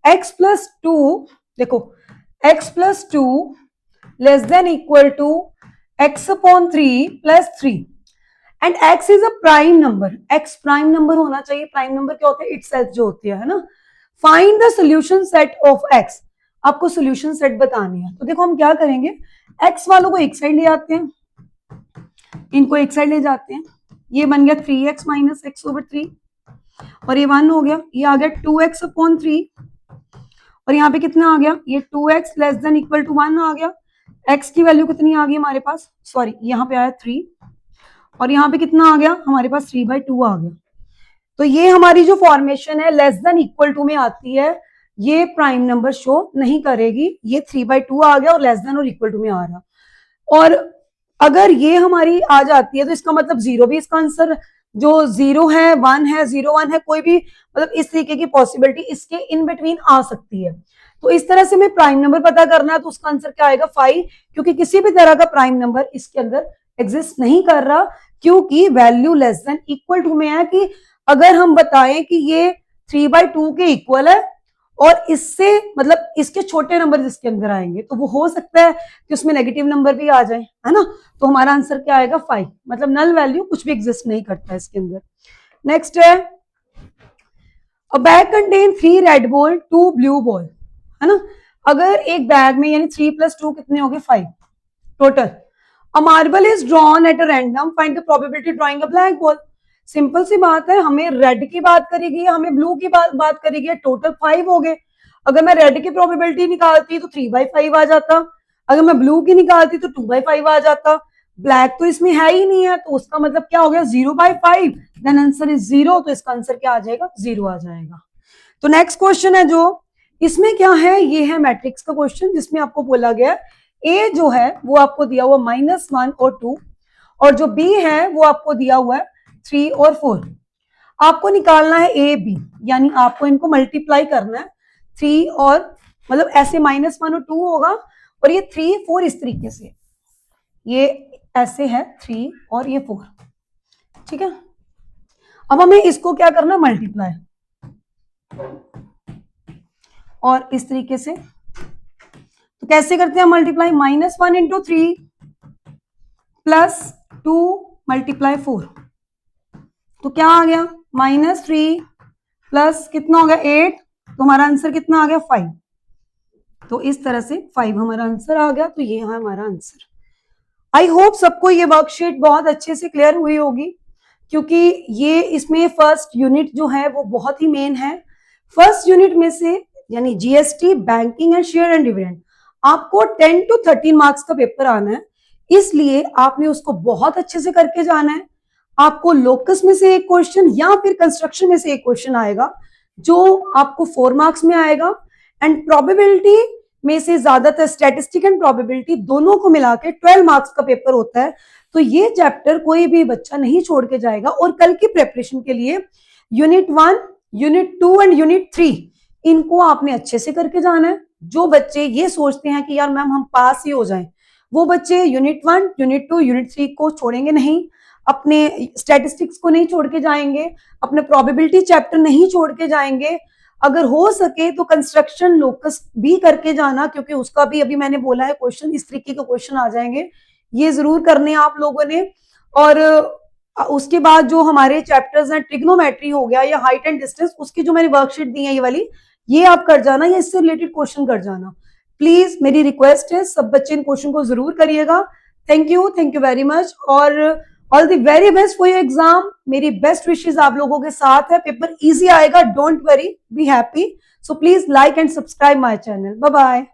x प्लस 2, देखो x plus 2 less than equal to x upon 3 plus 3 and x is a prime number, x prime number होना चाहिए, प्राइम नंबर क्या होता है, इटसेल्फ जो होती है ना, find the solution set of x, आपको सोल्यूशन सेट बतानी है। तो देखो हम क्या करेंगे, एक्स वालों को एक साइड ले आते हैं, इनको एक साइड ले जाते हैं, ये बन गया 3x माइनस एक्स ओवर 3, और ये 1 हो गया, ये आ गया 2x अपॉन 3, और यहाँ पे कितना आ गया, ये 2x less than equal to 1 आ गया। x की वैल्यू कितनी आ गई हमारे पास, सॉरी यहाँ पे आया 3, और यहाँ पे कितना आ गया हमारे पास 3/2 आ गया। तो ये हमारी जो फॉर्मेशन है लेस देन इक्वल टू में आती है, ये प्राइम नंबर शो नहीं करेगी, ये 3/2 आ गया और लेस देन और इक्वल टू में आ रहा। और अगर ये हमारी आ जाती है तो इसका मतलब 0 भी इसका आंसर, जो 0 है 1 है 0 1 है, कोई भी मतलब इस तरीके की पॉसिबिलिटी इसके इन बिटवीन आ सकती है। तो इस तरह से हमें प्राइम नंबर पता करना है, तो उसका आंसर क्या आएगा 5, क्योंकि किसी भी तरह का प्राइम नंबर इसके अंदर एग्जिस्ट नहीं कर रहा, क्योंकि value less than equal to में है। कि अगर हम बताएं कि ये 3/2 के इक्वल है और इससे मतलब इसके छोटे नंबर जिसके अंदर आएंगे, तो वो हो सकता है कि उसमें नेगेटिव नंबर भी आ जाए, है ना। तो हमारा आंसर क्या आएगा 5, मतलब नल वैल्यू कुछ भी एग्जिस्ट नहीं करता है इसके अंदर। नेक्स्ट है, अ bag contain 3 red ball 2 blue ball, है ना। अगर एक बैग में यानी 3 + 2 कितने हो गए 5 total. A marble is drawn at a random, find the probability drawing a black ball. Simple सी बात है, हमें रेड की बात करेगी या हमें ब्लू की बात करेगी, टोटल 5 हो गए। अगर मैं रेड की प्रोबेबिलिटी निकालती तो 3/5 आ जाता, अगर मैं ब्लू की निकालती तो 2/5 आ जाता। ब्लैक तो इसमें है ही नहीं है, तो उसका मतलब क्या हो गया 0/5, देन आंसर इज 0, तो इसका आंसर क्या आ जाएगा 0 आ जाएगा। तो नेक्स्ट क्वेश्चन है जो इसमें क्या है, ये है मैट्रिक्स का क्वेश्चन, जिसमें आपको बोला गया ए जो है वो आपको दिया हुआ -1 और 2, और जो बी है वो आपको दिया हुआ है 3 और 4। आपको निकालना है ए बी, यानी आपको इनको मल्टीप्लाई करना है 3 और मतलब ऐसे -1 और 2 होगा, और ये 3 4 इस तरीके से, ये ऐसे है 3 और ये 4, ठीक है। अब हमें इसको क्या करना, मल्टीप्लाई, और इस तरीके से। तो कैसे करते हैं मल्टीप्लाई, -1 × 3 + 2 × 4, तो क्या आ गया -3 प्लस कितना हो गया 8, तो हमारा आंसर कितना आ गया 5। तो इस तरह से 5 हमारा आंसर आ गया, तो ये है हमारा आंसर। आई होप सबको ये वर्कशीट बहुत अच्छे से क्लियर हुई होगी, क्योंकि ये इसमें फर्स्ट यूनिट जो है वो बहुत ही मेन है। फर्स्ट यूनिट में से यानी GST, banking and share and dividend, आपको 10 to 13 मार्क्स का पेपर आना है, इसलिए आपने उसको बहुत अच्छे से करके जाना है। आपको लोकस में से एक क्वेश्चन या फिर कंस्ट्रक्शन में से एक क्वेश्चन आएगा जो आपको 4 मार्क्स में आएगा, एंड प्रोबेबिलिटी में से ज्यादातर स्टैटिस्टिक एंड प्रोबेबिलिटी दोनों को मिला के 12 मार्क्स का पेपर होता है। तो ये चैप्टर कोई भी बच्चा नहीं छोड़ के जाएगा, और कल की प्रेपरेशन के लिए यूनिट 1, यूनिट 2 एंड यूनिट 3 इनको आपने अच्छे से करके जाना है। जो बच्चे ये सोचते हैं कि यार मैम हम पास ही हो जाएं, वो बच्चे यूनिट 1, यूनिट 2, यूनिट 3 को छोड़ेंगे नहीं, अपने स्टैटिस्टिक्स को नहीं छोड़ के जाएंगे, अपने प्रोबेबिलिटी चैप्टर नहीं छोड़ के जाएंगे। अगर हो सके तो कंस्ट्रक्शन लोकस भी करके जाना, क्योंकि उसका भी अभी मैंने बोला है क्वेश्चन इस तरीके के क्वेश्चन आ जाएंगे, ये जरूर करने आप लोगों ने। और उसके बाद जो हमारे चैप्टर्स हैं, ट्रिग्नोमेट्री हो गया या हाइट एंड डिस्टेंस, उसकी जो मैंने वर्कशीट दी है ये वाली, ये आप कर जाना, या इससे रिलेटेड क्वेश्चन कर जाना। प्लीज मेरी रिक्वेस्ट है, सब बच्चे इन क्वेश्चन को जरूर करिएगा। थैंक यू वेरी मच, और all the very best for your exam. मेरी बेस्ट विशेष आप लोगों के साथ है, पेपर इजी आएगा, don't worry, be happy. So please like and subscribe my channel. Bye bye.